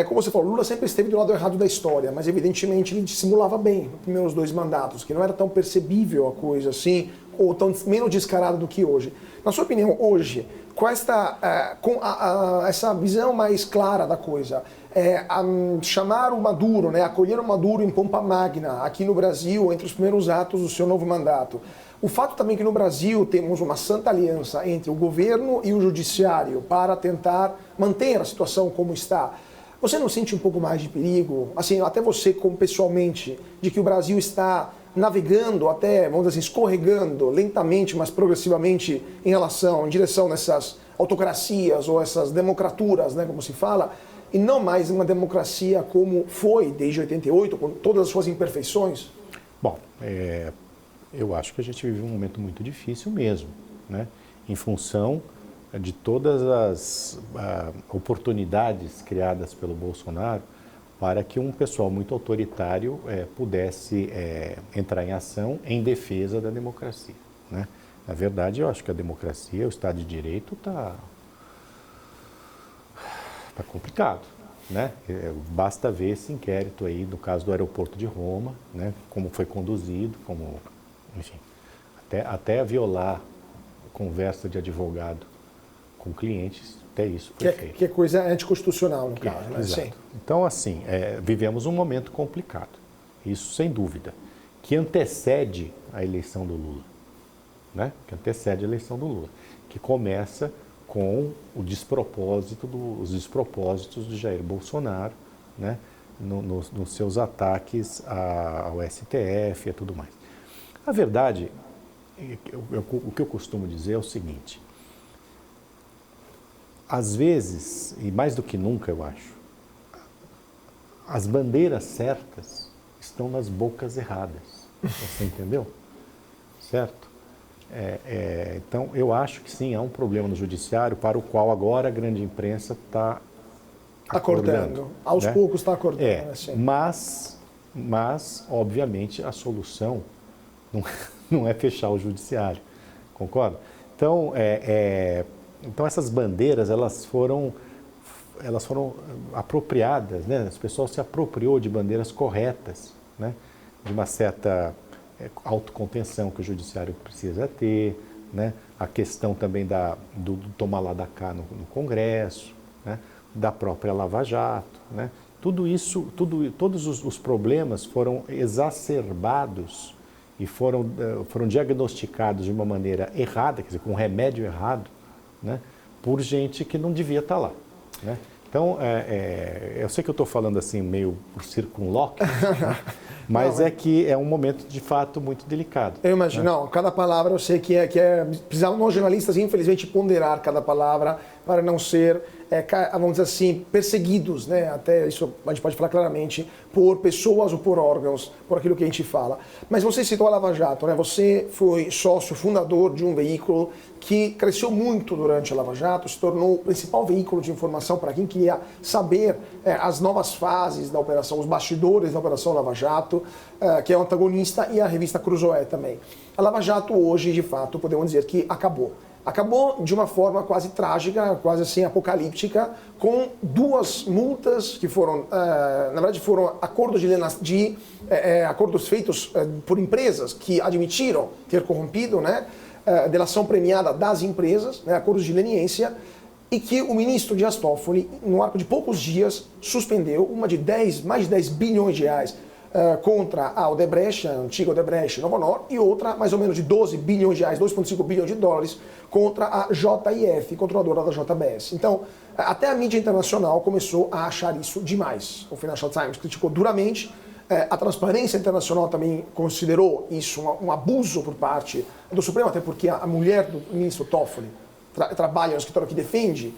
como você falou, Lula sempre esteve do lado errado da história, mas evidentemente ele dissimulava bem nos primeiros 2 mandatos, que não era tão percebível a coisa assim, ou tão menos descarada do que hoje. Na sua opinião, hoje, com essa visão mais clara da coisa, chamar o Maduro, né, acolher o Maduro em pompa magna aqui no Brasil, entre os primeiros atos do seu novo mandato, o fato também que no Brasil temos uma santa aliança entre o governo e o judiciário para tentar manter a situação como está, você não sente um pouco mais de perigo, assim, até você como pessoalmente, de que o Brasil está navegando até, vamos dizer assim, escorregando lentamente, mas progressivamente em direção nessas autocracias ou essas democraturas, né, como se fala, e não mais uma democracia como foi desde 88, com todas as suas imperfeições? Bom, eu acho que a gente vive um momento muito difícil mesmo, né, em função de todas as oportunidades criadas pelo Bolsonaro para que um pessoal muito autoritário pudesse entrar em ação em defesa da democracia, né? Na verdade, eu acho que a democracia, o Estado de Direito está complicado, né? Basta ver esse inquérito aí, no caso do aeroporto de Roma, né? Como foi conduzido, enfim, até violar conversa de advogado com clientes, até isso foi feito. Que é coisa anticonstitucional, no caso, né? Exato. Sim. Então, assim, vivemos um momento complicado, isso sem dúvida, que antecede a eleição do Lula, né? Que antecede a eleição do Lula, que começa com os despropósitos de Jair Bolsonaro, né? Nos seus ataques ao STF e tudo mais. A verdade, o que eu costumo dizer é o seguinte: às vezes, e mais do que nunca, eu acho, as bandeiras certas estão nas bocas erradas. Você entendeu? Certo? Então, eu acho que sim, há um problema no judiciário para o qual agora a grande imprensa está acordando. Aos poucos está acordando. Assim. Mas, obviamente, a solução não é fechar o judiciário. Concorda? Então, Então essas bandeiras elas foram apropriadas, né? As pessoas se apropriou de bandeiras corretas, né? De uma certa autocontenção que o judiciário precisa ter, né? A questão também do tomar lá da cá no Congresso, né? Da própria Lava Jato, né? Tudo isso, todos os problemas foram exacerbados e foram diagnosticados de uma maneira errada, quer dizer, com um remédio errado, né, por gente que não devia estar lá, né? Então, eu sei que eu estou falando assim meio por circunloquio, né? Mas é que é um momento, de fato, muito delicado. Eu imagino, não, cada palavra eu sei que precisamos nós jornalistas, infelizmente, ponderar cada palavra para não ser, vamos dizer assim, perseguidos, né? Até isso a gente pode falar claramente, por pessoas ou por órgãos, por aquilo que a gente fala. Mas você citou a Lava Jato, né? Você foi sócio fundador de um veículo que cresceu muito durante a Lava Jato, se tornou o principal veículo de informação para quem queria saber as novas fases da operação, os bastidores da operação Lava Jato, que é o antagonista, e a revista Cruzoé também. A Lava Jato hoje, de fato, podemos dizer que acabou. Acabou de uma forma quase trágica, quase assim apocalíptica, com duas multas que foram, na verdade, foram acordos acordos feitos por empresas que admitiram ter corrompido, né, delação premiada das empresas, né, acordos de leniência, e que o ministro Dias Toffoli, no arco de poucos dias, suspendeu uma de mais de 10 bilhões de reais contra a Odebrecht, a antiga Odebrecht Novo Honor, e outra mais ou menos de 12 bilhões de reais, 2,5 bilhões de dólares, contra a JIF, controladora da JBS. Então, até a mídia internacional começou a achar isso demais. O Financial Times criticou duramente, a Transparência Internacional também considerou isso um abuso por parte do Supremo, até porque a mulher do ministro Toffoli trabalha no escritório que defende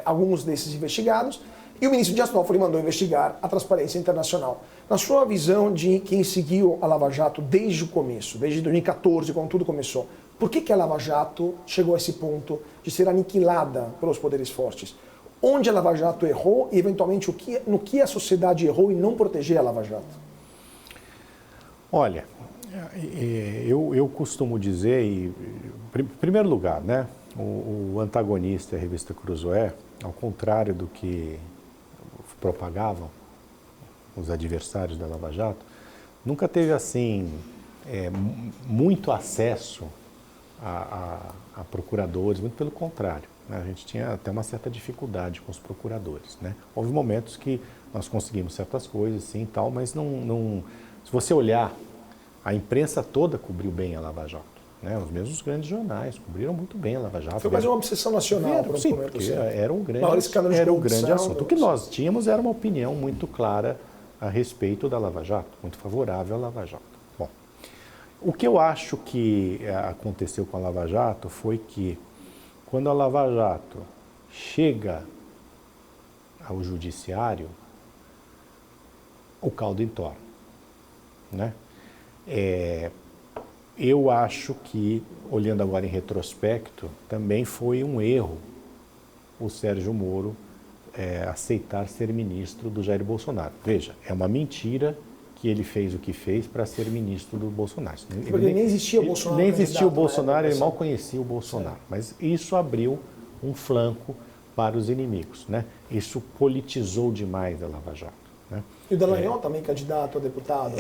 alguns desses investigados, e o ministro Dias Toffoli mandou investigar a Transparência Internacional. Na sua visão de quem seguiu a Lava Jato desde o começo, desde 2014, quando tudo começou, por que a Lava Jato chegou a esse ponto de ser aniquilada pelos poderes fortes? Onde a Lava Jato errou e, eventualmente, no que a sociedade errou em não proteger a Lava Jato? Olha, eu costumo dizer, em primeiro lugar, né, o antagonista, a revista Cruzoé, ao contrário do que propagavam os adversários da Lava Jato, nunca teve assim muito acesso a procuradores, muito pelo contrário, né? A gente tinha até uma certa dificuldade com os procuradores, né? Houve momentos que nós conseguimos certas coisas, sim, tal, mas não. Se você olhar, a imprensa toda cobriu bem a Lava Jato, né? Os mesmos grandes jornais cobriram muito bem a Lava Jato. Foi quase uma obsessão nacional. Sim, porque era um grande assunto. O que nós tínhamos era uma opinião muito clara a respeito da Lava Jato, muito favorável à Lava Jato. Bom, o que eu acho que aconteceu com a Lava Jato foi que, quando a Lava Jato chega ao judiciário, o caldo entorna, né? Eu acho que, olhando agora em retrospecto, também foi um erro o Sérgio Moro aceitar ser ministro do Jair Bolsonaro. Veja, é uma mentira que ele fez o que fez para ser ministro do Bolsonaro. Porque nem existia o Bolsonaro. Nem existia o Bolsonaro, ele mal conhecia o Bolsonaro. Sim. Mas isso abriu um flanco para os inimigos, né? Isso politizou demais a Lava Jato, né? E o Dallagnol também candidato a deputado?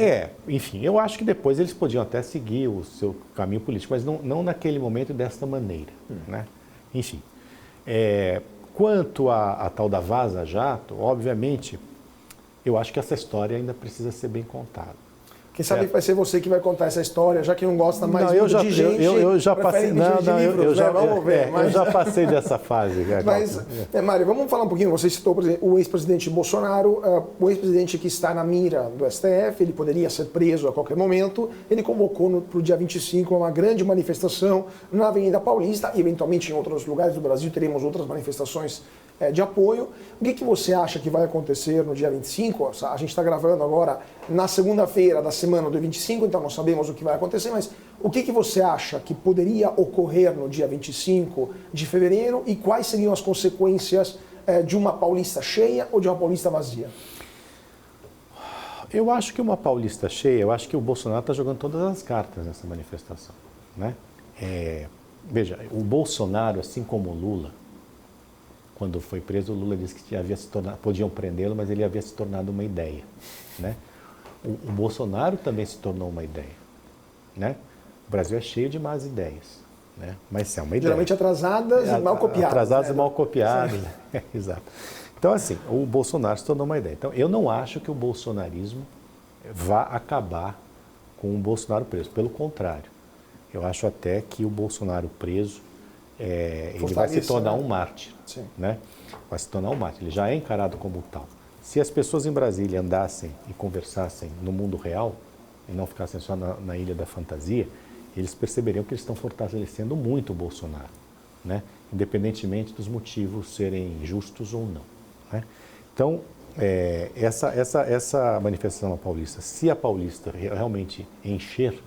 Enfim, eu acho que depois eles podiam até seguir o seu caminho político, mas não naquele momento e desta maneira, né? Enfim, quanto a tal da Vaza Jato, obviamente, eu acho que essa história ainda precisa ser bem contada. Quem sabe vai ser você que vai contar essa história, já que não gosta mais de gente. Eu já passei. Vamos ver. Eu já passei dessa fase. Mas, Mário, vamos falar um pouquinho. Você citou o ex-presidente Bolsonaro, o ex-presidente que está na mira do STF, ele poderia ser preso a qualquer momento. Ele convocou para o dia 25 uma grande manifestação na Avenida Paulista, e eventualmente em outros lugares do Brasil teremos outras manifestações de apoio. O que você acha que vai acontecer no dia 25? A gente está gravando agora na segunda-feira da semana do 25, então não sabemos o que vai acontecer, mas o que você acha que poderia ocorrer no dia 25 de fevereiro e quais seriam as consequências de uma Paulista cheia ou de uma Paulista vazia? Eu acho que uma Paulista cheia, eu acho que o Bolsonaro está jogando todas as cartas nessa manifestação, né? Veja, o Bolsonaro, assim como o Lula, quando foi preso, o Lula disse que podiam prendê-lo, mas ele havia se tornado uma ideia, né? O Bolsonaro também se tornou uma ideia, né? O Brasil é cheio de más ideias, né? Mas é uma ideia. Geralmente atrasadas e mal copiadas. Atrasadas e mal copiadas, exato. Então, assim, o Bolsonaro se tornou uma ideia. Então, eu não acho que o bolsonarismo vá acabar com o Bolsonaro preso. Pelo contrário, eu acho até que o Bolsonaro preso ele vai se tornar um mártir, né? Vai se tornar um mártir. Ele já é encarado como tal. Se as pessoas em Brasília andassem e conversassem no mundo real, e não ficassem só na ilha da fantasia, eles perceberiam que eles estão fortalecendo muito o Bolsonaro, né? Independentemente dos motivos serem justos ou não, né? Então, essa manifestação na Paulista, se a Paulista realmente encher,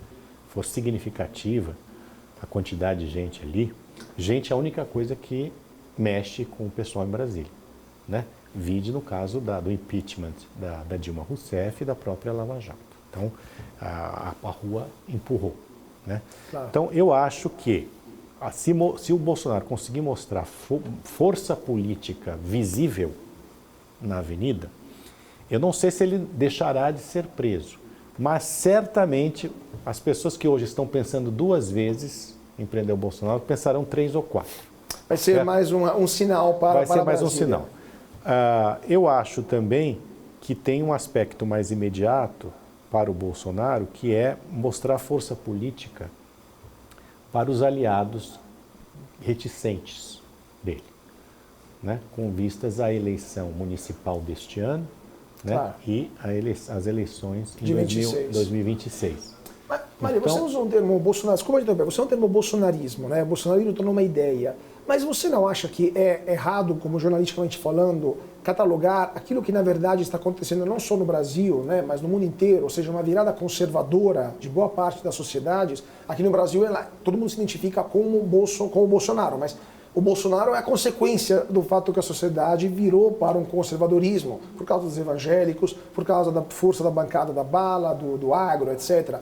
for significativa, a quantidade de gente ali, gente é a única coisa que mexe com o pessoal em Brasília, né? Vide no caso do impeachment da Dilma Rousseff e da própria Lava Jato. Então, a rua empurrou, né? Claro. Então, eu acho que se o Bolsonaro conseguir mostrar força política visível na avenida, eu não sei se ele deixará de ser preso, mas certamente as pessoas que hoje estão pensando 2 vezes em prender o Bolsonaro pensarão 3 ou 4. Vai ser mais um sinal para Vai ser mais um Brasília. sinal. Eu acho também que tem um aspecto mais imediato para o Bolsonaro, que é mostrar força política para os aliados reticentes dele, né? Com vistas à eleição municipal deste ano, né? Claro. E as eleições em De 26. 2026. Maria, Então, você usou um termo bolsonaro, desculpa interromper, você usou um termo bolsonarismo, né? O bolsonarismo tornou uma ideia. Mas você não acha que é errado, como jornalisticamente falando, catalogar aquilo que na verdade está acontecendo não só no Brasil, né, mas no mundo inteiro, ou seja, uma virada conservadora de boa parte das sociedades? Aqui no Brasil, todo mundo se identifica com o Bolsonaro, mas o Bolsonaro é a consequência do fato que a sociedade virou para um conservadorismo, por causa dos evangélicos, por causa da força da bancada da bala, do agro, etc.,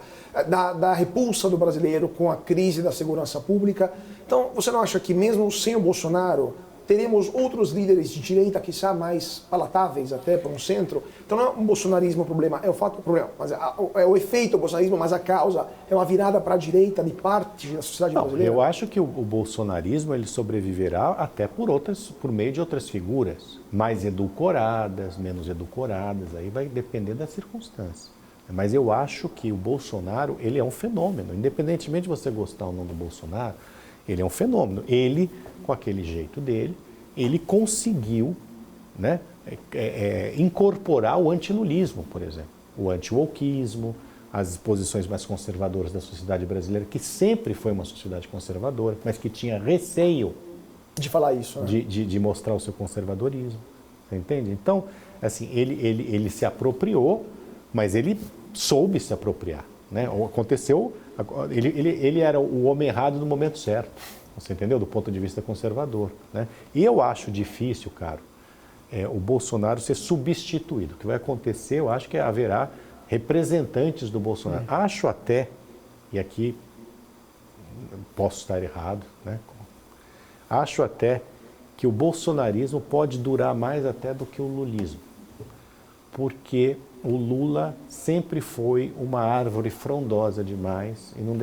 da repulsa do brasileiro com a crise da segurança pública. Então, você não acha que mesmo sem o Bolsonaro, teremos outros líderes de direita, quiçá mais palatáveis até para um centro? Então não é um bolsonarismo o problema, é o fato do problema, mas é o efeito do bolsonarismo, mas a causa é uma virada para a direita de parte da sociedade brasileira? Eu acho que o bolsonarismo ele sobreviverá até por meio de outras figuras, mais edulcoradas, menos edulcoradas, aí vai depender da circunstância. Mas eu acho que o Bolsonaro, ele é um fenômeno, independentemente de você gostar ou não do Bolsonaro, ele é um fenômeno. Ele, com aquele jeito dele, ele conseguiu, né, incorporar o antilulismo, por exemplo, o anti-wokeismo, as posições mais conservadoras da sociedade brasileira, que sempre foi uma sociedade conservadora, mas que tinha receio de falar isso, né? de mostrar o seu conservadorismo. Você entende? Então, assim, ele se apropriou, mas ele soube se apropriar, né? Aconteceu, ele era o homem errado no momento certo, você entendeu? Do ponto de vista conservador, né? E eu acho difícil, cara, o Bolsonaro ser substituído. O que vai acontecer, eu acho que haverá representantes do Bolsonaro. Acho até, e aqui posso estar errado, né? Acho até que o bolsonarismo pode durar mais até do que o lulismo, porque o Lula sempre foi uma árvore frondosa demais e não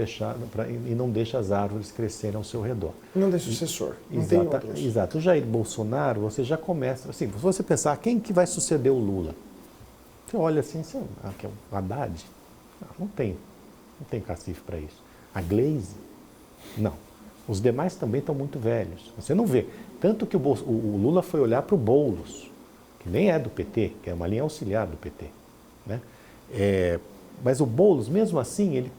deixa as árvores crescerem ao seu redor. Não tem sucessor, não tem outros. Exato. O Jair Bolsonaro, você já começa, assim, se você pensar quem que vai suceder o Lula, você olha assim, que é o Haddad? Não tem cacife para isso. A Gleisi? Não. Os demais também estão muito velhos. Você não vê. Tanto que o Lula foi olhar para o Boulos, que nem é do PT, que é uma linha auxiliar do PT. Né? Mas o Boulos, mesmo assim,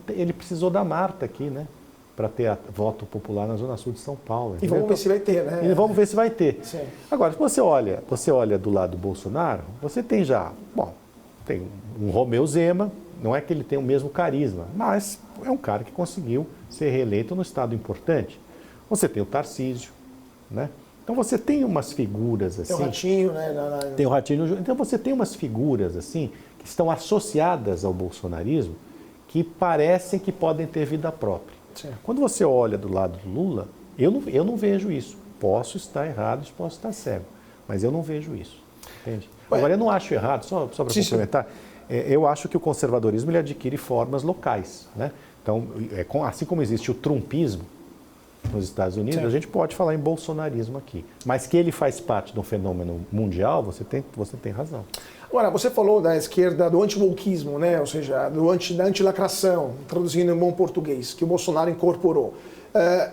ele precisou da Marta aqui, né? Para ter voto popular na Zona Sul de São Paulo. E vamos ver se vai ter, né? E vamos ver se vai ter. Sim. Agora, se você olha do lado do Bolsonaro, você tem tem um Romeu Zema, não é que ele tem o mesmo carisma, mas é um cara que conseguiu ser reeleito no estado importante. Você tem o Tarcísio, né? Então você tem umas figuras assim. Tem o Ratinho, né? Tem o Ratinho. Então você tem umas figuras assim que estão associadas ao bolsonarismo que parecem que podem ter vida própria. Sim. Quando você olha do lado do Lula, eu não vejo isso. Posso estar errado, posso estar cego, mas eu não vejo isso. Entende? Agora, eu não acho errado, só para complementar, eu acho que o conservadorismo ele adquire formas locais, né? Então, assim como existe o trumpismo nos Estados Unidos, Sim. a gente pode falar em bolsonarismo aqui. Mas que ele faz parte de um fenômeno mundial, você tem razão. Agora, você falou da esquerda, do anti-wokeismo, né? Ou seja, da antilacração, traduzindo em bom português, que o Bolsonaro incorporou.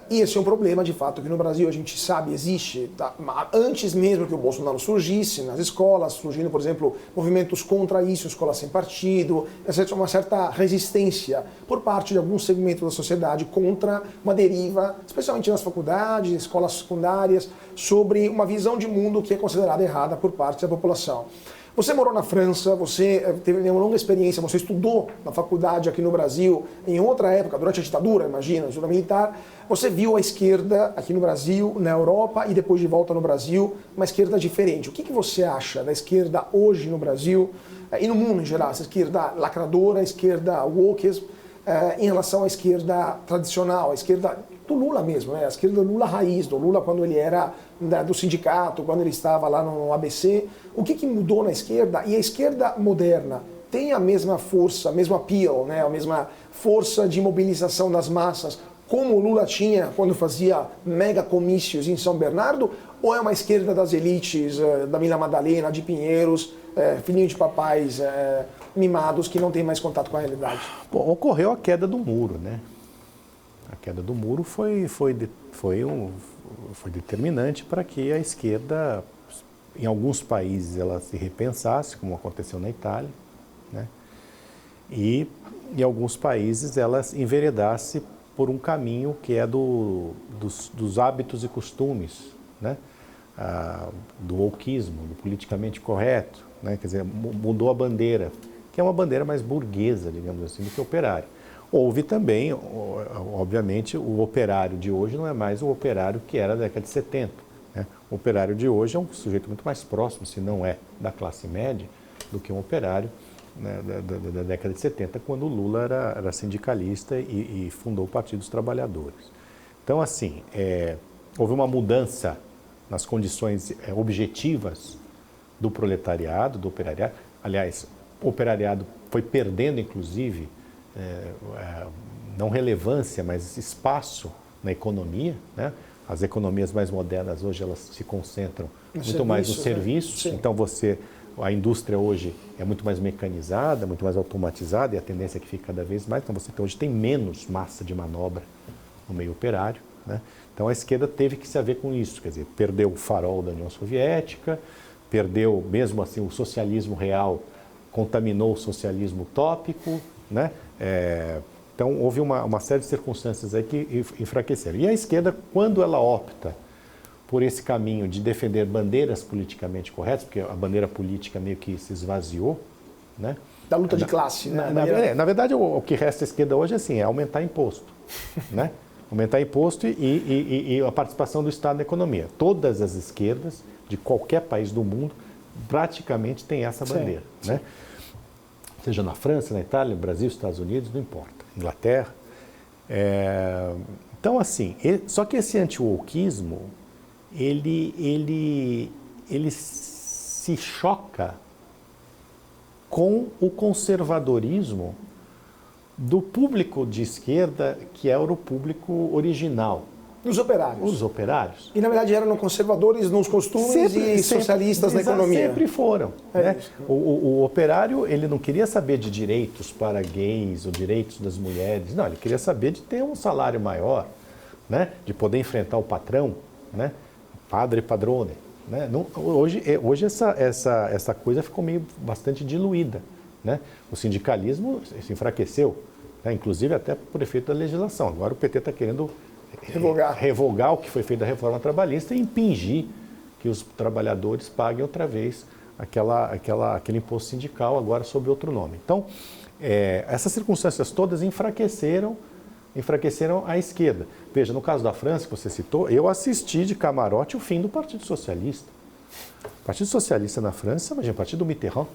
E esse é um problema, de fato, que no Brasil a gente sabe existe, tá? Antes mesmo que o Bolsonaro surgisse, nas escolas, surgindo, por exemplo, movimentos contra isso, escola sem partido, uma certa resistência por parte de alguns segmentos da sociedade contra uma deriva, especialmente nas faculdades, escolas secundárias, sobre uma visão de mundo que é considerada errada por parte da população. Você morou na França, você teve uma longa experiência, você estudou na faculdade aqui no Brasil, em outra época, durante a ditadura, imagina, a ditadura militar. Você viu a esquerda aqui no Brasil, na Europa e depois de volta no Brasil, uma esquerda diferente. O que você acha da esquerda hoje no Brasil e no mundo em geral? Essa esquerda lacradora, a esquerda woke, em relação à esquerda tradicional, a esquerda do Lula mesmo, né? A esquerda do Lula raiz, do Lula quando ele era do sindicato, quando ele estava lá no ABC. O que mudou na esquerda? E a esquerda moderna tem a mesma força, a mesma appeal, né? A mesma força de mobilização das massas, como o Lula tinha quando fazia mega comícios em São Bernardo? Ou é uma esquerda das elites, da Vila Madalena, de Pinheiros, filhinho de papais mimados que não tem mais contato com a realidade? Bom, ocorreu a queda do muro, né? A queda do muro foi determinante para que a esquerda, em alguns países, ela se repensasse, como aconteceu na Itália, né? E em alguns países ela enveredasse por um caminho que é dos hábitos e costumes, né? Do wokeismo, do politicamente correto, né? Quer dizer, mudou a bandeira, que é uma bandeira mais burguesa, digamos assim, do que operária. Houve também, obviamente, o operário de hoje não é mais o operário que era da década de 70. Né? O operário de hoje é um sujeito muito mais próximo, se não é da classe média, do que um operário, né, da década de 70, quando o Lula era sindicalista e fundou o Partido dos Trabalhadores. Então, assim, houve uma mudança nas condições objetivas do proletariado, do operariado. Aliás, o operariado foi perdendo, inclusive, não relevância, mas espaço na economia, né? As economias mais modernas hoje elas se concentram muito mais nos serviços. Né? Então a indústria hoje é muito mais mecanizada, muito mais automatizada e a tendência é que fique cada vez mais. Então você hoje tem menos massa de manobra no meio operário, né? Então a esquerda teve que se haver com isso, quer dizer, perdeu o farol da União Soviética, perdeu mesmo assim o socialismo real, contaminou o socialismo utópico, né? Então, houve uma série de circunstâncias aí que enfraqueceram. E a esquerda, quando ela opta por esse caminho de defender bandeiras politicamente corretas, porque a bandeira política meio que se esvaziou, né? Da luta de classe, né? Na verdade, o que resta à esquerda hoje é aumentar imposto, né? Aumentar imposto e a participação do Estado na economia. Todas as esquerdas de qualquer país do mundo praticamente têm essa bandeira, né? Seja na França, na Itália, no Brasil, Estados Unidos, não importa, Inglaterra. Então, assim, só que esse anti-wokeismo, ele se choca com o conservadorismo do público de esquerda, que era o público original. Os operários. Os operários. E, na verdade, eram conservadores nos costumes e socialistas na economia. Sempre foram. Né? O operário, ele não queria saber de direitos para gays ou direitos das mulheres. Não, ele queria saber de ter um salário maior, né? De poder enfrentar o patrão, né? Padre padrone. Né? Hoje essa coisa ficou bastante diluída. Né? O sindicalismo se enfraqueceu, né? Inclusive até por efeito da legislação. Agora o PT está querendo revogar o que foi feito da reforma trabalhista e impingir que os trabalhadores paguem outra vez aquele imposto sindical, agora sob outro nome. Então, essas circunstâncias todas enfraqueceram a esquerda. Veja, no caso da França, que você citou, eu assisti de camarote o fim do Partido Socialista. O Partido Socialista na França, imagina, o Partido do Mitterrand,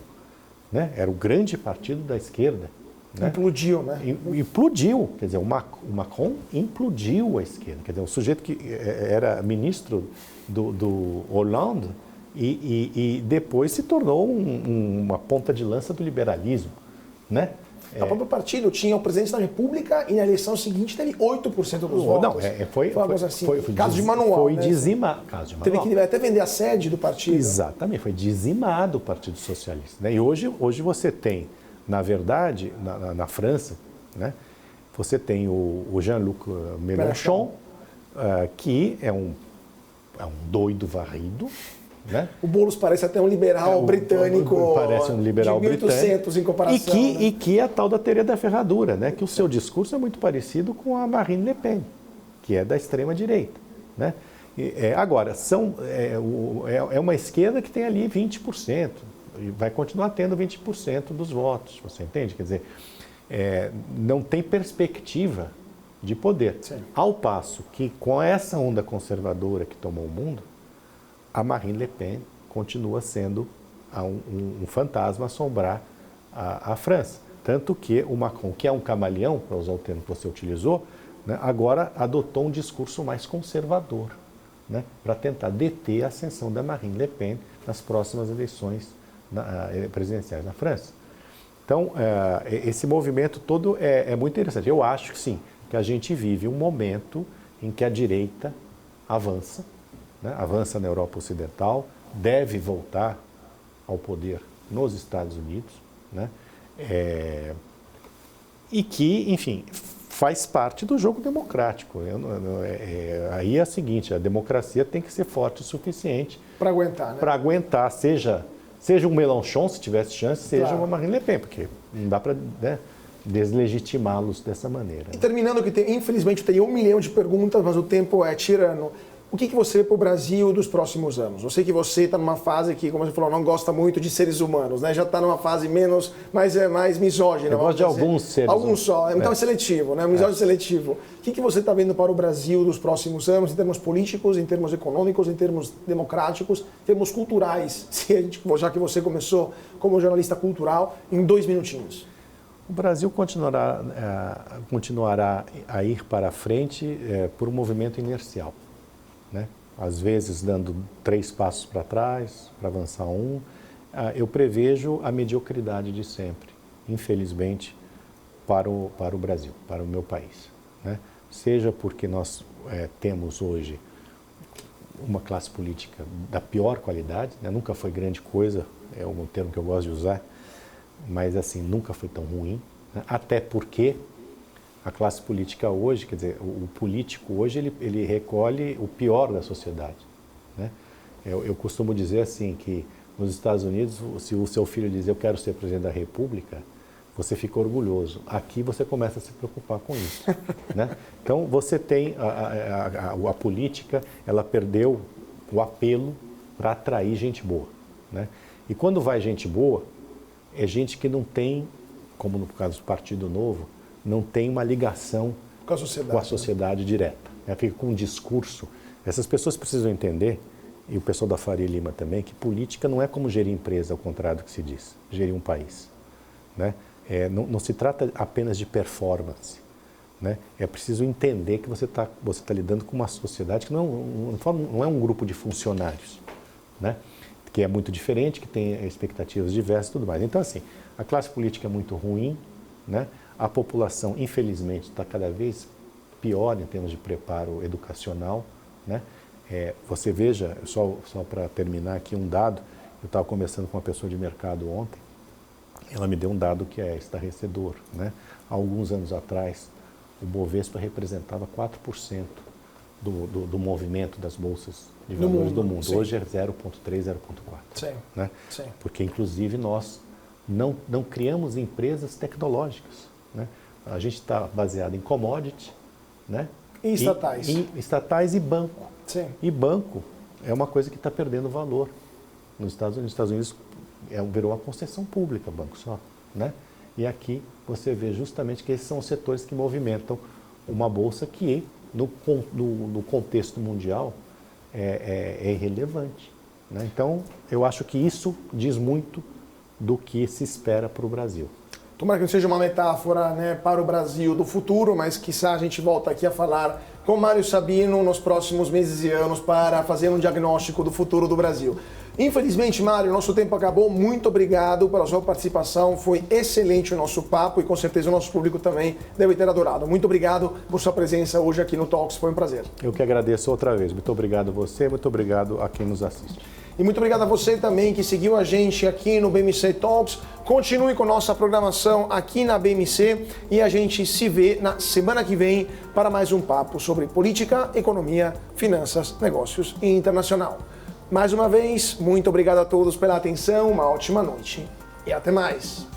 né? Era o grande partido da esquerda. Né? Implodiu, né? Implodiu, quer dizer, o Macron implodiu a esquerda. Quer dizer, um sujeito que era ministro do Hollande e depois se tornou uma ponta de lança do liberalismo, né? O próprio partido tinha o presidente da República e na eleição seguinte teve 8% dos votos. Não, foi uma coisa assim. Caso de Manuel. Foi né? dizimado. Caso de Manuel. Teve que até vender a sede do partido. Exatamente, foi dizimado o Partido Socialista. Né? E hoje você tem, na verdade, na França, né, Você tem o Jean-Luc Mélenchon, que é um doido varrido, né? O Boulos parece até um liberal britânico. Parece um liberal de 1800 britânico. em comparação. E que é a tal da teoria da ferradura, né? Que o seu discurso é muito parecido com a Marine Le Pen, que é da extrema-direita, né? Agora, é uma esquerda que tem ali 20%, e vai continuar tendo 20% dos votos, você entende? Quer dizer, não tem perspectiva de poder. Sim. Ao passo que, com essa onda conservadora que tomou o mundo, a Marine Le Pen continua sendo um fantasma assombrar a França. Tanto que o Macron, que é um camaleão, para usar o termo que você utilizou, né, agora adotou um discurso mais conservador, né, para tentar deter a ascensão da Marine Le Pen nas próximas eleições presidenciais na França. Então, esse movimento todo é muito interessante. Eu acho que sim, que a gente vive um momento em que a direita avança, né, avança na Europa Ocidental, deve voltar ao poder nos Estados Unidos, né, e que, enfim, faz parte do jogo democrático. Aí é o seguinte, a democracia tem que ser forte o suficiente para aguentar, né? Para aguentar, seja um Mélenchon, se tivesse chance, seja uma Marine Le Pen, porque não dá para, né, deslegitimá-los dessa maneira. E terminando, que infelizmente eu teria 1 milhão de perguntas, mas o tempo é tirano. O que você vê para o Brasil dos próximos anos? Eu sei que você está numa fase que, como você falou, não gosta muito de seres humanos, né? Já está numa fase mais misógina. Eu gosto de alguns seres humanos. Alguns só, então é seletivo, né? Misógino seletivo. O que você está vendo para o Brasil dos próximos anos, em termos políticos, em termos econômicos, em termos democráticos, em termos culturais? Já que você começou como jornalista cultural, em 2 minutinhos. O Brasil continuará a ir para frente por um movimento inercial, né? Às vezes dando 3 passos para trás, para avançar 1. Eu prevejo a mediocridade de sempre, infelizmente, para o Brasil, para o meu país, né? Seja porque nós temos hoje uma classe política da pior qualidade, né? Nunca foi grande coisa, é um termo que eu gosto de usar, mas assim, nunca foi tão ruim, né? Até porque a classe política hoje, quer dizer, o político hoje, ele recolhe o pior da sociedade, né? Eu costumo dizer assim, que nos Estados Unidos, se o seu filho diz eu quero ser presidente da República, você fica orgulhoso. Aqui você começa a se preocupar com isso, né? Então você tem a política, ela perdeu o apelo para atrair gente boa, né? E quando vai gente boa, é gente que não tem, como no caso do Partido Novo, não tem uma ligação com a sociedade direta. Fica com um discurso. Essas pessoas precisam entender, e o pessoal da Faria Lima também, que política não é como gerir empresa, ao contrário do que se diz, gerir um país, né? Não se trata apenas de performance, né? É preciso entender que você tá lidando com uma sociedade que não é um grupo de funcionários, né? Que é muito diferente, que tem expectativas diversas e tudo mais. Então, assim, a classe política é muito ruim, né? A população, infelizmente, está cada vez pior em termos de preparo educacional, né? Você veja, só para terminar aqui um dado, eu estava conversando com uma pessoa de mercado ontem, ela me deu um dado que é estarrecedor, né? Há alguns anos atrás, o Bovespa representava 4% do movimento das bolsas de valores do mundo. Sim. Hoje é 0,3, 0,4. Sim. Né? Sim. Porque, inclusive, nós não criamos empresas tecnológicas, né? A gente está baseado em commodity, né? E estatais. Estatais e banco. Sim. E banco é uma coisa que está perdendo valor. Nos Estados Unidos virou uma concessão pública, banco só, né? E aqui você vê justamente que esses são os setores que movimentam uma bolsa que, no contexto mundial, é irrelevante, né? Então, eu acho que isso diz muito do que se espera para o Brasil. Tomara que não seja uma metáfora, né, para o Brasil do futuro, mas quiçá a gente volta aqui a falar com Mário Sabino nos próximos meses e anos para fazer um diagnóstico do futuro do Brasil. Infelizmente, Mário, nosso tempo acabou. Muito obrigado pela sua participação. Foi excelente o nosso papo e com certeza o nosso público também deve ter adorado. Muito obrigado por sua presença hoje aqui no Talks. Foi um prazer. Eu que agradeço outra vez. Muito obrigado a você, muito obrigado a quem nos assiste. E muito obrigado a você também que seguiu a gente aqui no BMC Talks. Continue com nossa programação aqui na BMC e a gente se vê na semana que vem para mais um papo sobre política, economia, finanças, negócios e internacional. Mais uma vez, muito obrigado a todos pela atenção, uma ótima noite e até mais.